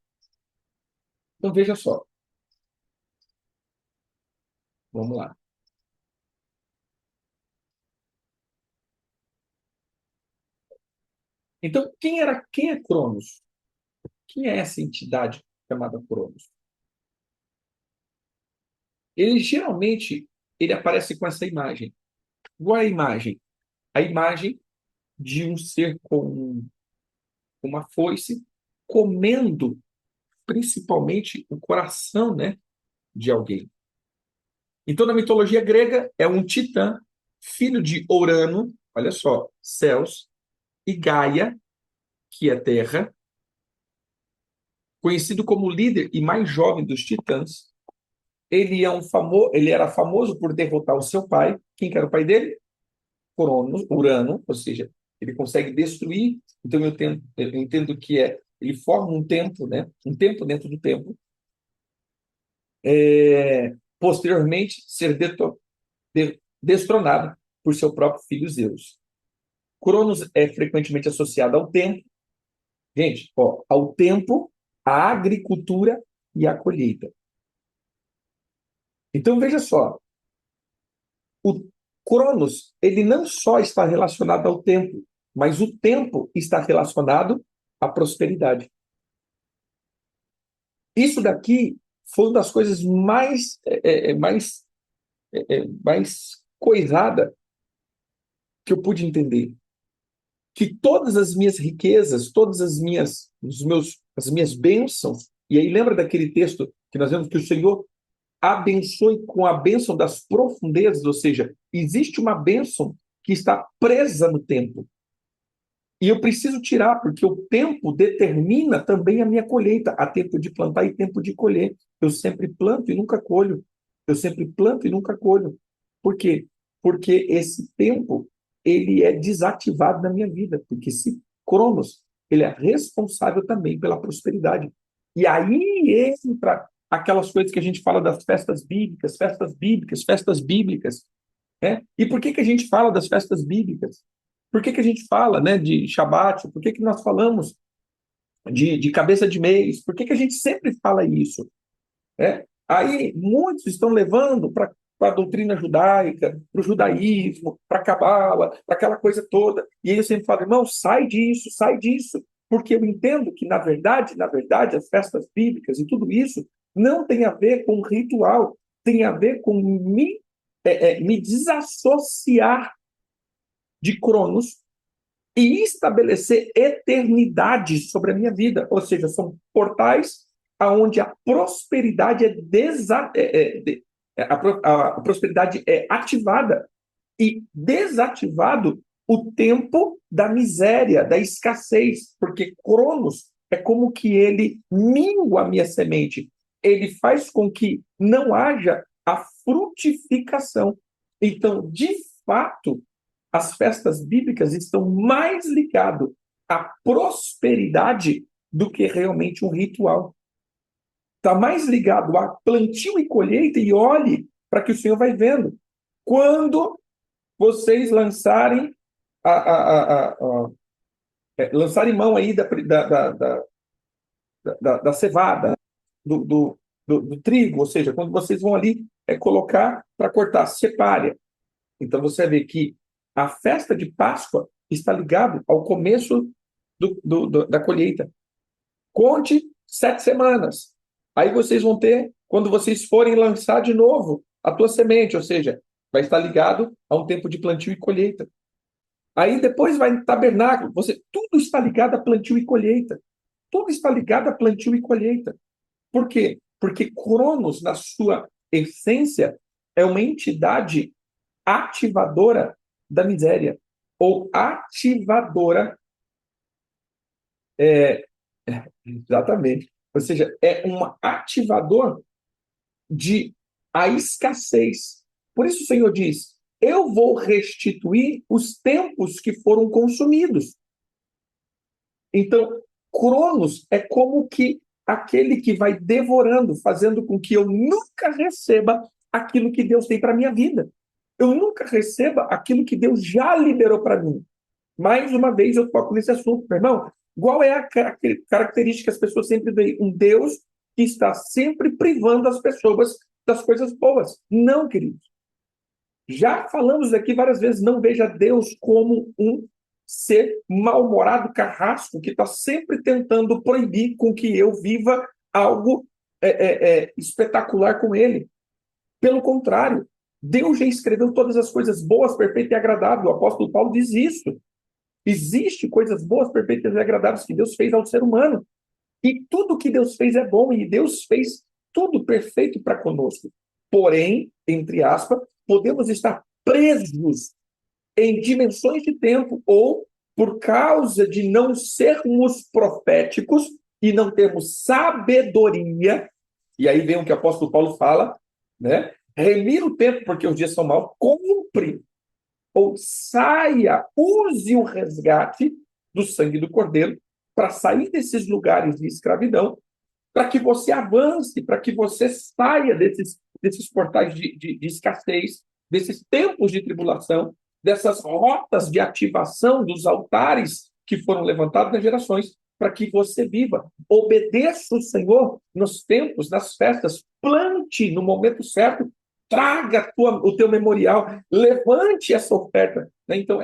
Então, veja só. Vamos lá. Então, quem é Cronos? Quem é essa entidade chamada Cronos? Ele geralmente ele aparece com essa imagem. Qual é a imagem? A imagem de um ser com uma foice comendo principalmente o coração, né, de alguém. Então, na mitologia grega, é um titã, filho de Urano, olha só, céus, e Gaia, que é terra, conhecido como o líder e mais jovem dos titãs. Ele era famoso por derrotar o seu pai. Quem que era o pai dele? Cronos, Urano, ou seja, ele consegue destruir. Então, eu entendo que ele forma um templo, né? Um templo dentro do templo. Posteriormente, ser destronado por seu próprio filho Zeus. Cronos é frequentemente associado ao tempo, gente, ó, ao tempo, à agricultura e à colheita. Então, veja só, o Cronos, ele não só está relacionado ao tempo, mas o tempo está relacionado à prosperidade. Isso daqui foi uma das coisas mais coisada que eu pude entender. Que todas as minhas riquezas, todas as minhas bênçãos, e aí lembra daquele texto que nós vemos que o Senhor abençoe com a bênção das profundezas, ou seja, existe uma bênção que está presa no tempo. E eu preciso tirar, porque o tempo determina também a minha colheita. Há tempo de plantar e tempo de colher. Eu sempre planto e nunca colho. Eu sempre planto e nunca colho. Por quê? Porque esse tempo ele é desativado na minha vida. Porque se Cronos, ele é responsável também pela prosperidade. E aí entra aquelas coisas que a gente fala das festas bíblicas, festas bíblicas, festas bíblicas. Né? E por que a gente fala das festas bíblicas? Por que a gente fala, né, de Shabat? Por que nós falamos de cabeça de mês? Por que a gente sempre fala isso? Né? Aí muitos estão levando para a doutrina judaica, para o judaísmo, para a cabala, para aquela coisa toda. E aí eu sempre falo, irmão, sai disso, porque eu entendo que, na verdade, as festas bíblicas e tudo isso não tem a ver com ritual, tem a ver com me desassociar de Cronos e estabelecer eternidade sobre a minha vida. Ou seja, são portais aonde a prosperidade a prosperidade é ativada e desativado o tempo da miséria, da escassez, porque Cronos é como que ele mingua a minha semente, ele faz com que não haja a frutificação. Então, de fato, as festas bíblicas estão mais ligadas à prosperidade do que realmente um ritual. Está mais ligado a plantio e colheita, e olhe para que o Senhor vai vendo. Quando vocês lançarem lançarem mão aí da cevada, do, do, do trigo, ou seja, quando vocês vão ali colocar para cortar, separe. Então você vê que a festa de Páscoa está ligada ao começo da colheita. Conte 7 semanas. Aí vocês vão ter, quando vocês forem lançar de novo a tua semente, ou seja, vai estar ligado a um tempo de plantio e colheita. Aí depois vai no tabernáculo, tudo está ligado a plantio e colheita. Tudo está ligado a plantio e colheita. Por quê? Porque Cronos, na sua essência, é uma entidade ativadora da miséria, ou ativadora, é, exatamente, ou seja, é um ativador de a escassez. Por isso o Senhor diz, eu vou restituir os tempos que foram consumidos. Então, Cronos é como que aquele que vai devorando, fazendo com que eu nunca receba aquilo que Deus tem para a minha vida. Eu nunca receba aquilo que Deus já liberou para mim. Mais uma vez eu toco nesse assunto, meu irmão. Qual é a característica que as pessoas sempre veem? Um Deus que está sempre privando as pessoas das coisas boas. Não, queridos. Já falamos aqui várias vezes, não veja Deus como um ser mal-humorado, carrasco, que está sempre tentando proibir com que eu viva algo espetacular com ele. Pelo contrário, Deus já escreveu todas as coisas boas, perfeitas e agradáveis. O apóstolo Paulo diz isso. Existem coisas boas, perfeitas e agradáveis que Deus fez ao ser humano. E tudo que Deus fez é bom, e Deus fez tudo perfeito para conosco. Porém, entre aspas, podemos estar presos em dimensões de tempo, ou por causa de não sermos proféticos e não termos sabedoria, e aí vem o que o apóstolo Paulo fala, né? Remir o tempo, porque os dias são maus, cumpre, ou saia, use o resgate do sangue do Cordeiro para sair desses lugares de escravidão, para que você avance, para que você saia desses portais de escassez, desses tempos de tribulação, dessas rotas de ativação dos altares que foram levantados nas gerações, para que você viva. Obedeça o Senhor nos tempos, nas festas, plante no momento certo, traga o teu memorial, levante essa oferta. Então,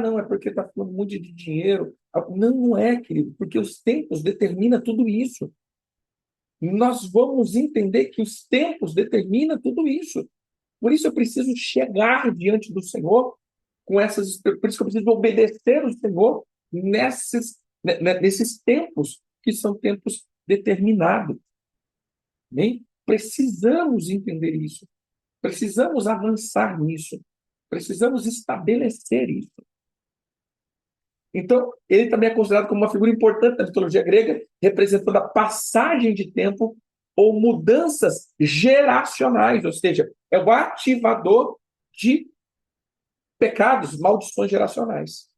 não, é porque está falando muito de dinheiro. Não, não é, querido, porque os tempos determinam tudo isso. Nós vamos entender que os tempos determinam tudo isso. Por isso eu preciso chegar diante do Senhor com essas. Por isso que eu preciso obedecer o Senhor nesses tempos que são tempos determinados. Bem? Precisamos entender isso. Precisamos avançar nisso. Precisamos estabelecer isso. Então, ele também é considerado como uma figura importante da mitologia grega, representando a passagem de tempo ou mudanças geracionais, ou seja, é o ativador de pecados, maldições geracionais.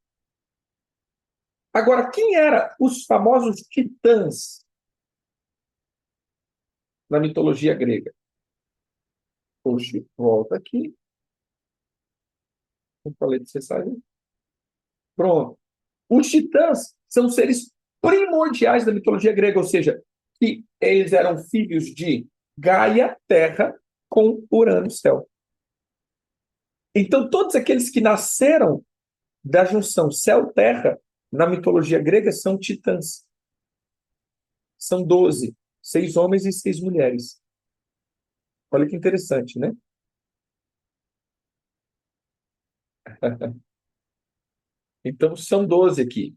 Agora, quem eram os famosos titãs na mitologia grega? Hoje, volta aqui. Como falei de você sair. Pronto. Os titãs são seres primordiais da mitologia grega, ou seja, que eles eram filhos de Gaia, terra, com Urano, céu. Então, todos aqueles que nasceram da junção céu-terra, na mitologia grega, são titãs. São 12, 6 homens e 6 mulheres. Olha que interessante, né? Então, são 12 aqui.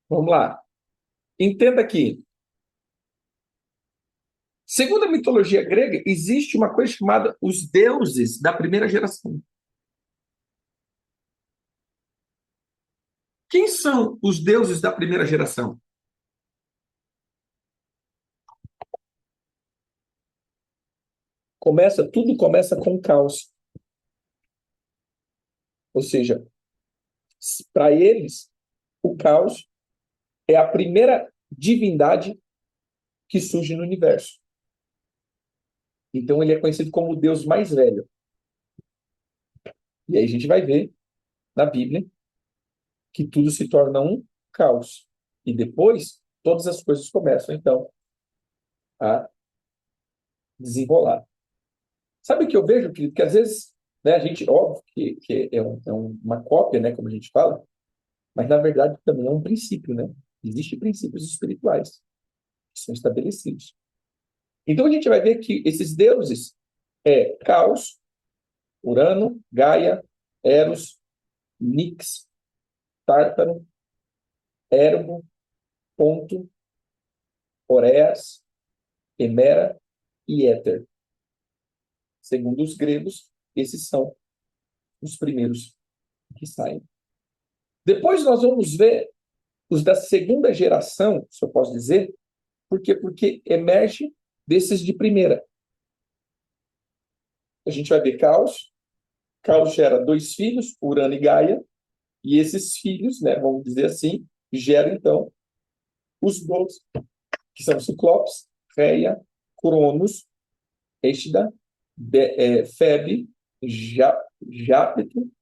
Vamos lá. Entenda aqui. Segundo a mitologia grega, existe uma coisa chamada os deuses da primeira geração. Quem são os deuses da primeira geração? Tudo começa com caos. Ou seja, para eles, o caos é a primeira divindade que surge no universo. Então ele é conhecido como o Deus mais velho. E aí a gente vai ver na Bíblia que tudo se torna um caos. E depois todas as coisas começam então a desenrolar. Sabe o que eu vejo, querido? Que às vezes, né, a gente, óbvio que uma cópia, né, como a gente fala, mas na verdade também é um princípio, né? Existem princípios espirituais que são estabelecidos. Então a gente vai ver que esses deuses é Caos, Urano, Gaia, Eros, Nix, Tártaro, Ermo, Ponto, Oreas, Hemera e Éter. Segundo os gregos, esses são os primeiros que saem. Depois nós vamos ver os da segunda geração, se eu posso dizer, por quê? Porque emerge desses de primeira. A gente vai ver Caos. Caos gera 2 filhos, Urano e Gaia, e esses filhos, né, vamos dizer assim, geram então os 12, que são Ciclopes, Reia, Cronos, Êxida, Febe, Jápeto,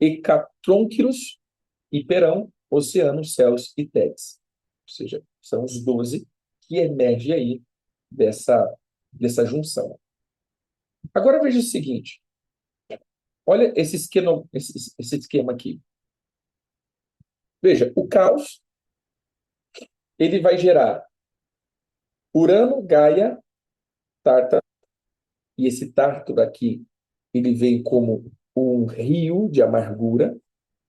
Hecatrônquiros, Hiperão, Oceano, Céus e Tétis. Ou seja, são os 12 que emergem aí dessa junção. Agora veja o seguinte, olha esse esquema aqui. Veja, o caos, ele vai gerar Urano, Gaia, Tártaro, e esse Tártaro aqui, ele vem como um rio de amargura, ou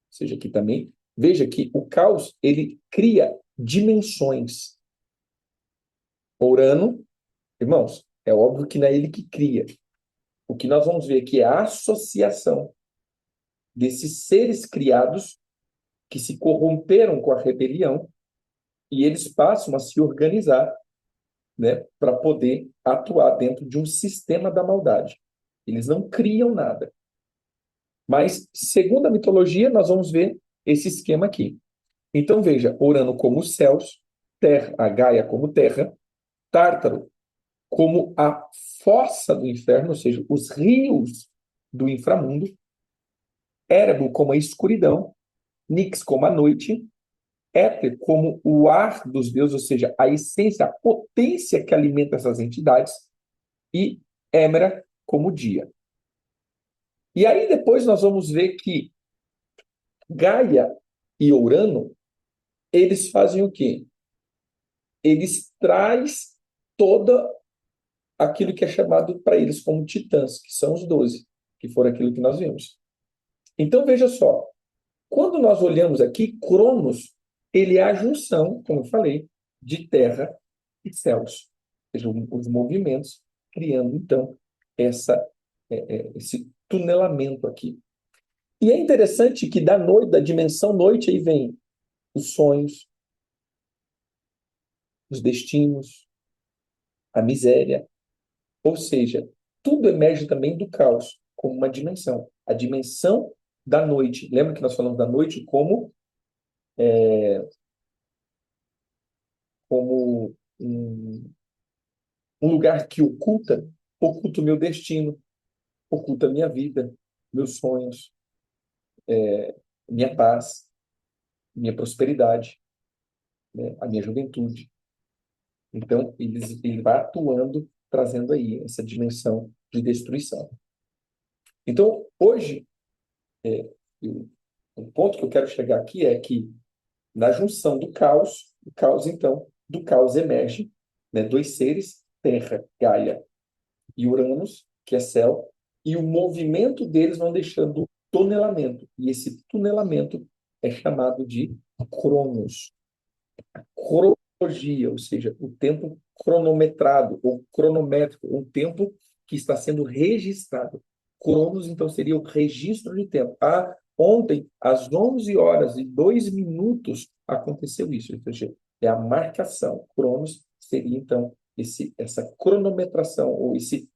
seja, aqui também. Veja que o caos, ele cria dimensões. Urano, irmãos, é óbvio que não é ele que cria. O que nós vamos ver aqui é a associação desses seres criados que se corromperam com a rebelião e eles passam a se organizar, né, para poder atuar dentro de um sistema da maldade. Eles não criam nada. Mas, segundo a mitologia, nós vamos ver esse esquema aqui. Então, veja, Urano como os céus, terra, a Gaia como terra, Tártaro como a fossa do inferno, ou seja, os rios do inframundo, Érebo como a escuridão, Nix como a noite, Éter como o ar dos deuses, ou seja, a essência, a potência que alimenta essas entidades, e Hemera como o dia. E aí depois nós vamos ver que Gaia e Urano, eles fazem o quê? Eles trazem toda aquilo que é chamado para eles como titãs, que são os 12, que foram aquilo que nós vimos. Então veja só, quando nós olhamos aqui, Cronos, ele é a junção, como eu falei, de terra e céus. Ou seja, os movimentos criando, então, esse tunelamento aqui. E é interessante que da noite, da dimensão noite, aí vem os sonhos, os destinos, a miséria. Ou seja, tudo emerge também do caos, como uma dimensão. A dimensão da noite. Lembra que nós falamos da noite como um lugar que oculta o meu destino, oculta a minha vida, meus sonhos, minha paz, minha prosperidade, né, a minha juventude. Então, ele vai atuando, trazendo aí essa dimensão de destruição. Então, hoje, o ponto que eu quero chegar aqui é que, na junção do caos, então, do caos emerge, né, 2 seres, Terra, Gaia e Uranus, que é céu, e o movimento deles vão deixando tonelamento. E esse tonelamento é chamado de cronos. Cronologia, ou seja, o tempo cronometrado ou cronométrico, um tempo que está sendo registrado. Cronos, então, seria o registro de tempo. Ontem, às 11 horas e 2 minutos, aconteceu isso. Ou seja, é a marcação. Cronos seria, então, essa cronometração, ou esses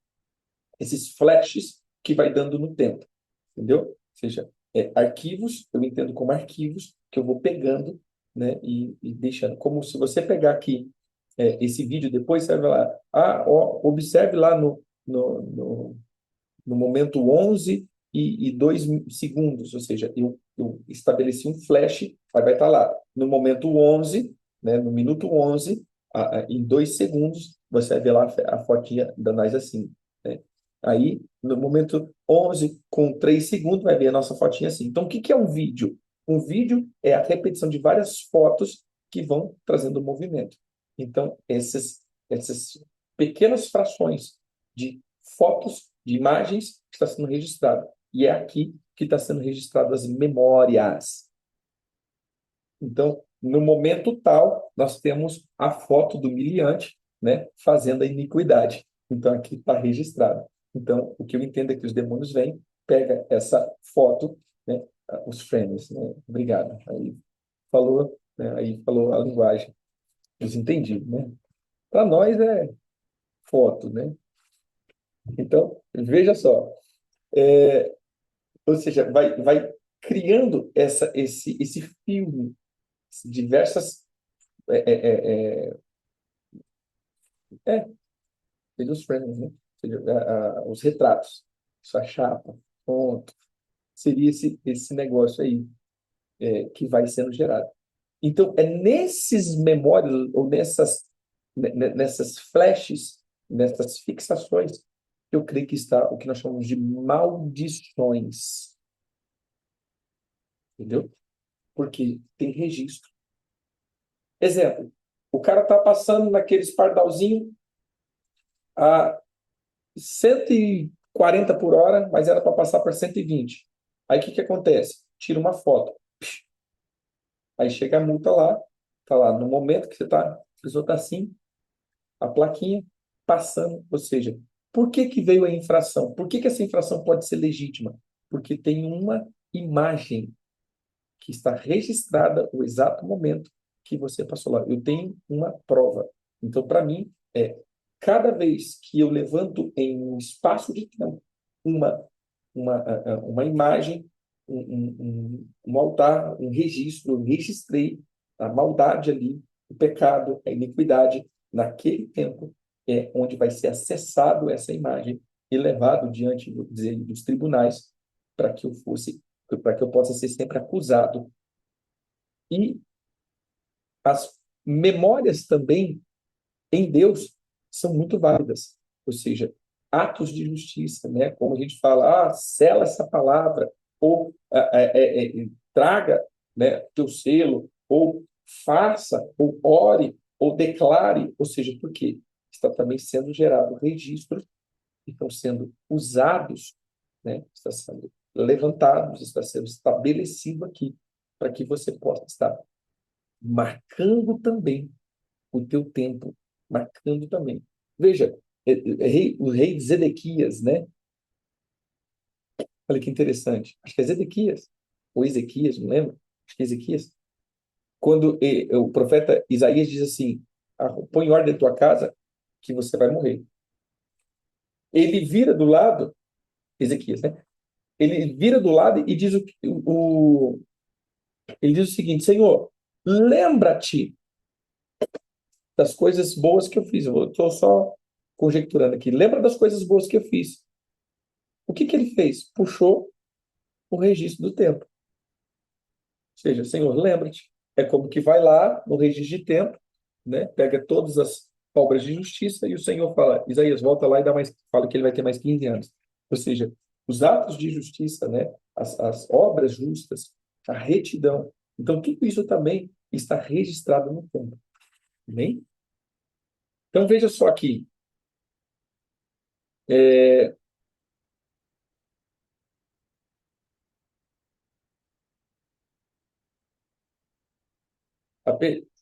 flashes que vai dando no tempo. Entendeu? Ou seja, arquivos, eu entendo como arquivos que eu vou pegando, né, e deixando. Como se você pegar aqui esse vídeo depois, você vai lá, observe lá no momento 11 e 2 segundos, ou seja, eu estabeleci um flash, aí vai estar lá, no momento 11, né, no minuto 11, em 2 segundos, você vai ver lá a fotinha da nós assim, né? Aí, no momento 11, com 3 segundos, vai ver a nossa fotinha assim. Então, o que é um vídeo? Um vídeo é a repetição de várias fotos que vão trazendo movimento. Então, essas pequenas frações de fotos, de imagens, que está sendo registrado. E é aqui que está sendo registrado as memórias. Então, no momento tal, nós temos a foto do miliante, né, fazendo a iniquidade. Então, aqui está registrado. Então, o que eu entendo é que os demônios vêm, pega essa foto, né, os frames, né, obrigado. Aí falou, né, aí falou a linguagem dos entendidos, né? Para nós é foto, né? Então, veja só, ou seja, vai criando esse filme, diversas é, é, é, é, os frames, né? Ou seja, os retratos, sua chapa, ponto, seria esse negócio aí que vai sendo gerado. Então, é nesses memórias, ou nessas flashes, nessas fixações, que eu creio que está o que nós chamamos de maldições. Entendeu? Porque tem registro. Exemplo, o cara está passando naqueles pardalzinho a 140 por hora, mas era para passar por 120. Aí o que acontece? Tira uma foto. Aí chega a multa lá, tá lá, no momento que a pessoa está assim, a plaquinha passando, ou seja, por que veio a infração? Por que essa infração pode ser legítima? Porque tem uma imagem que está registrada o exato momento que você passou lá. Eu tenho uma prova. Então, para mim, cada vez que eu levanto em um espaço de tempo uma, uma imagem, um altar, um registro, eu registrei a maldade ali, o pecado, a iniquidade, naquele tempo é onde vai ser acessado essa imagem e levado diante dos tribunais para que eu possa ser sempre acusado. E as memórias também em Deus são muito válidas, ou seja, atos de justiça, né? Como a gente fala, sela essa palavra, ou traga, né, teu selo, ou faça, ou ore, ou declare, ou seja, porque está também sendo gerado registros que estão sendo usados, né? Está sendo levantados, está sendo estabelecido aqui, para que você possa estar marcando também o teu tempo, marcando também. Veja, o rei Zedequias, né? Olha que interessante. Acho que é Zedequias, ou Ezequias, não lembro. Acho que é Ezequias. Quando o profeta Isaías diz assim: põe em ordem a tua casa, que você vai morrer. Ele vira do lado, Ezequias, né? Ele vira do lado e diz ele diz o seguinte: Senhor, lembra-te das coisas boas que eu fiz. Eu estou só conjecturando aqui. Lembra das coisas boas que eu fiz. O que ele fez? Puxou o registro do tempo. Ou seja, Senhor, lembra-te. É como que vai lá no registro de tempo, né? Pega todas as obras de justiça e o Senhor fala, Isaías, volta lá e fala que ele vai ter mais 15 anos. Ou seja, os atos de justiça, né? As obras justas, a retidão. Então, tudo isso também está registrado no tempo. Bem? Então, veja só aqui.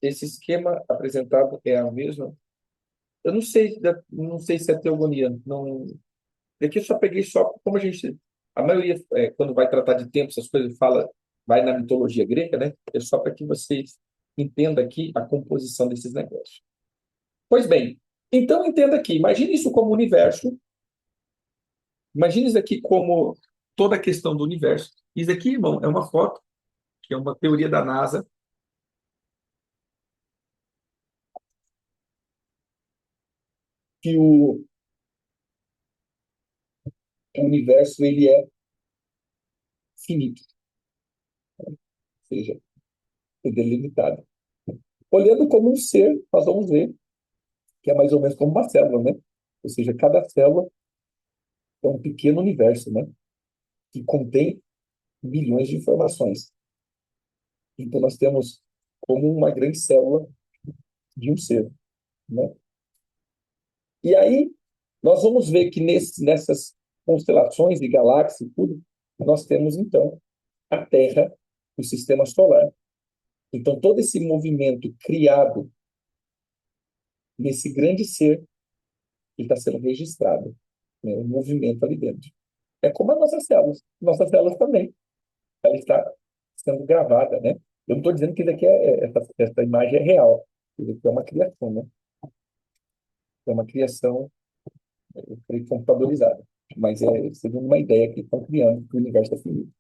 Esse esquema apresentado é a mesma. Eu não sei, não sei se é teogonia. Não, aqui eu só peguei só como a gente. A maioria, quando vai tratar de tempo, essas coisas, fala, vai na mitologia grega, né? É só para que vocês entendam aqui a composição desses negócios. Pois bem, então entenda aqui, imagine isso como universo, imagine isso aqui como toda a questão do universo. Isso aqui, irmão, é uma foto, que é uma teoria da NASA, que o universo ele é finito, ou seja, é delimitado. Olhando como um ser, nós vamos ver que é mais ou menos como uma célula, né? Ou seja, cada célula é um pequeno universo, né? Que contém milhões de informações. Então, nós temos como uma grande célula de um ser, né? E aí, nós vamos ver que nessas constelações e galáxias e tudo, nós temos, então, a Terra, o sistema solar. Então, todo esse movimento criado nesse grande ser, ele está sendo registrado, né? O movimento ali dentro. É como as nossas células. Nossas células também. Ela está sendo gravada, né? Eu não estou dizendo que isso aqui essa imagem é real. Isso aqui é uma criação, né? É uma criação, eu creio, computadorizada. Mas é segundo uma ideia que estão criando que o universo é finito.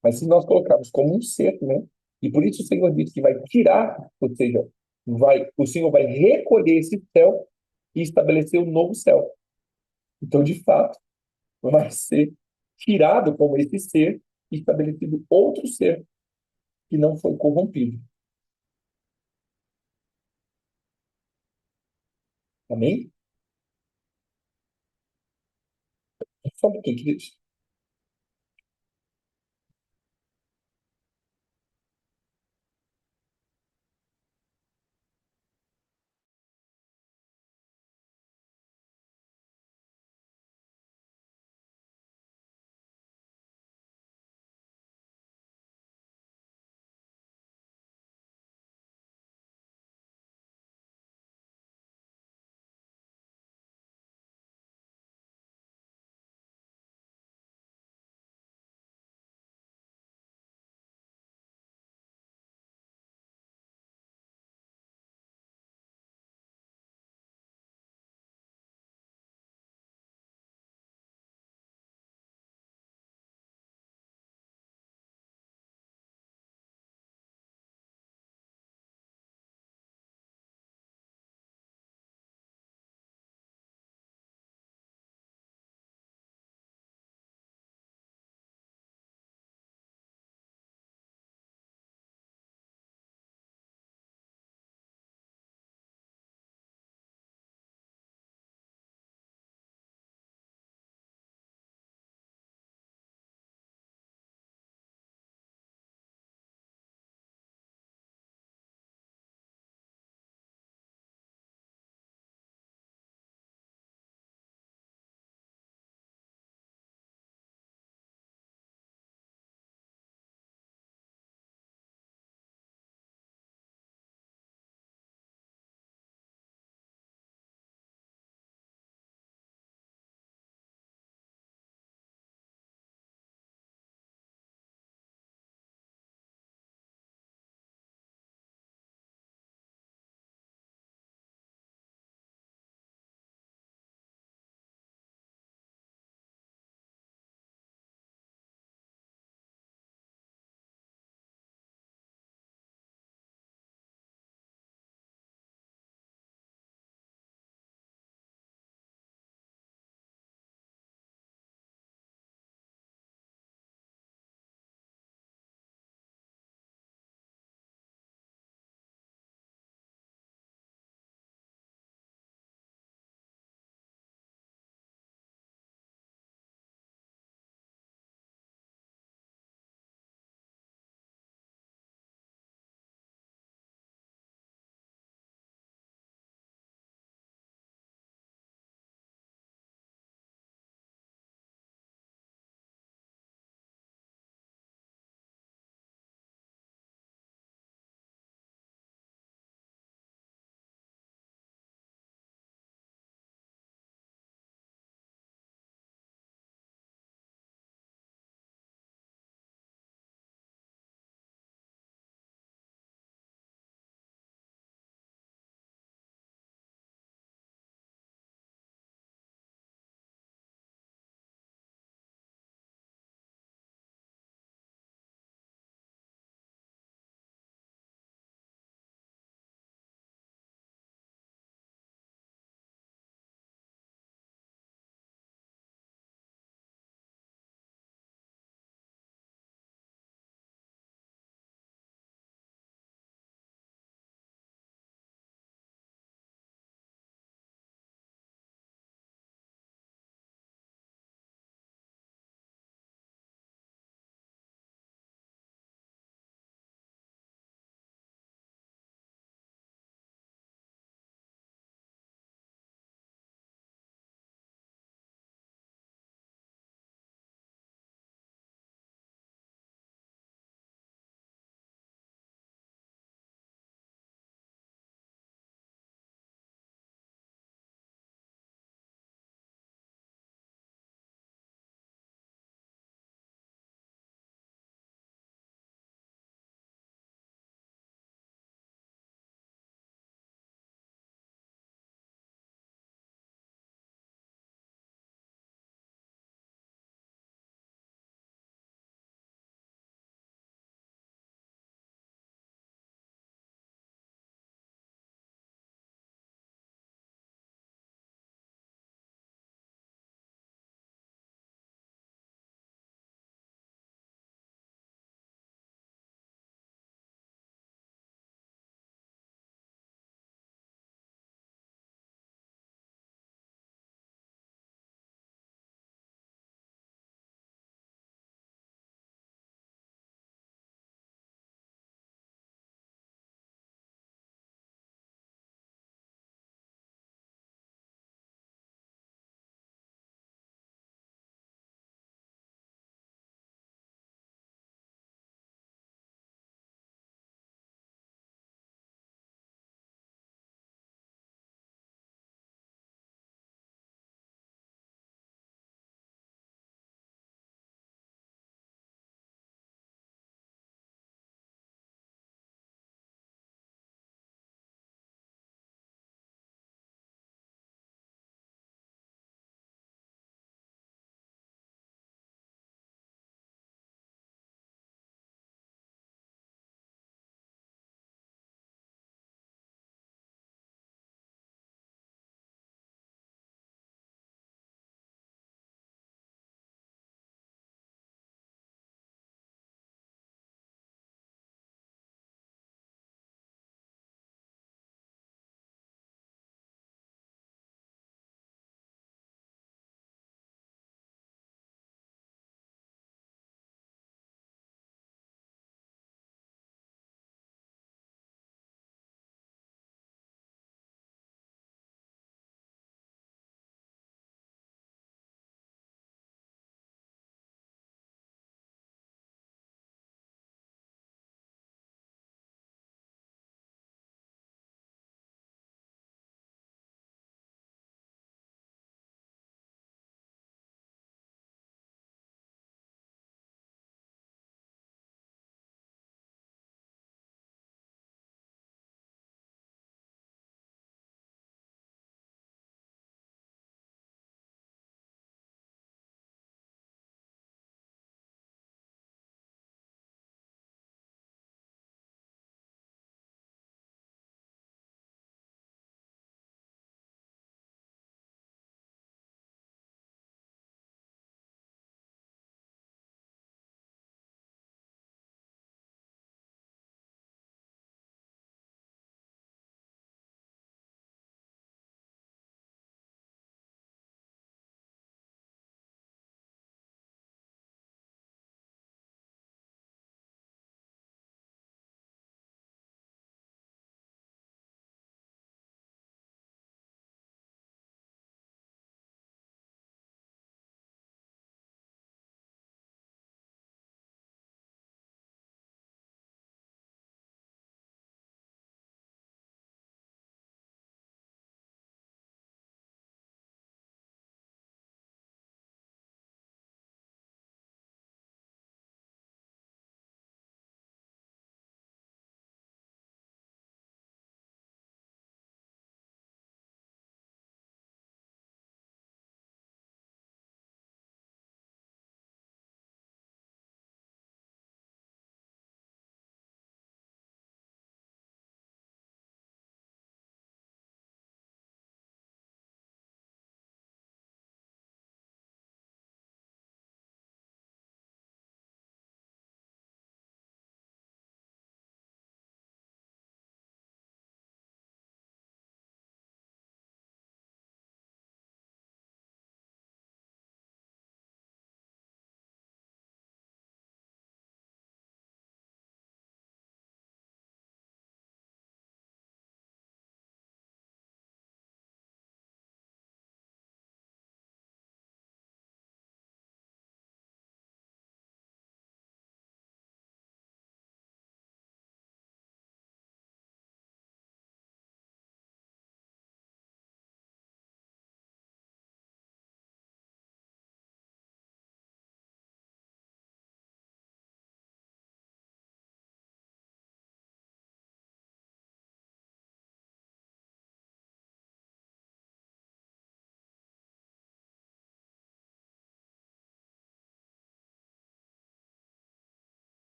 Mas se nós colocarmos como um ser, né? E por isso o Senhor diz que vai tirar, ou seja, o Senhor vai recolher esse céu e estabelecer um novo céu. Então, de fato, vai ser tirado como esse ser e estabelecido outro ser que não foi corrompido. Amém? Só um pouquinho, queridos.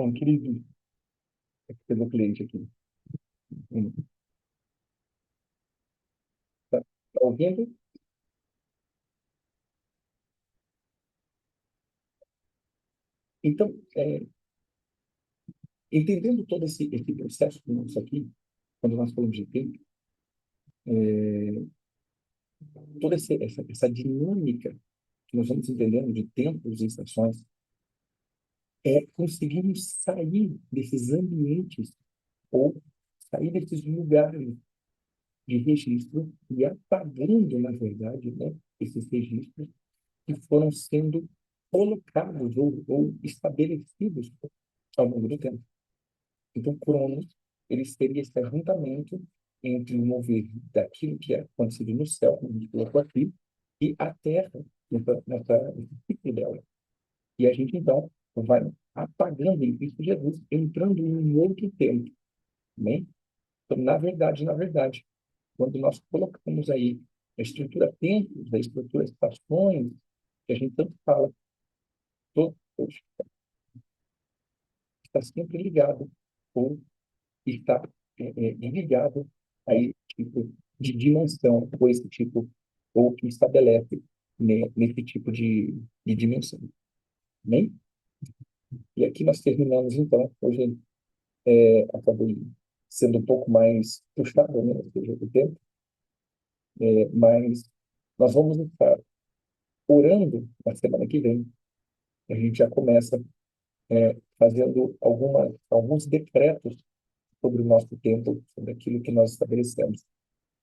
Bom, querido, pelo cliente aqui. Hum, Tá, tá ouvindo? Então, entendendo todo esse processo nosso aqui, quando nós falamos de tempo, toda essa dinâmica que nós vamos entendendo de tempos e estações, conseguirmos sair desses ambientes ou sair desses lugares de registro e apagando, na verdade, né, esses registros que foram sendo colocados ou estabelecidos ao longo do tempo. Então, Cronos, ele seria esse ajuntamento entre o mover daquilo que é acontecido no céu, como a gente colocou aqui, e a Terra, nesse ciclo dela. E a gente, então, vai apagando em Cristo Jesus, entrando em um outro tempo, né? Então, na verdade, quando nós colocamos aí a estrutura tempos, a estrutura estações, que a gente tanto fala, todo, está sempre ligado, ou está ligado a esse tipo de dimensão, ou esse tipo, ou que estabelece nesse tipo de dimensão. Bem? E aqui nós terminamos, então, hoje acabou sendo um pouco mais puxado, né, ou seja, o tempo, mas nós vamos estar orando na semana que vem. A gente já começa fazendo alguns decretos sobre o nosso tempo, sobre aquilo que nós estabelecemos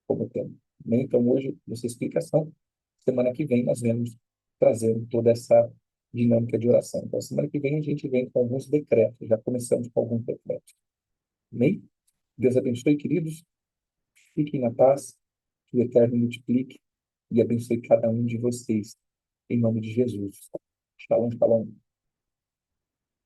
como tempo. Né? Então, hoje, essa explicação. Semana que vem, nós vamos trazendo toda essa dinâmica de oração. Então, semana que vem, a gente vem com alguns decretos. Já começamos com alguns decretos. Amém? Deus abençoe, queridos. Fiquem na paz. Que o Eterno multiplique e abençoe cada um de vocês. Em nome de Jesus. Shalom, shalom.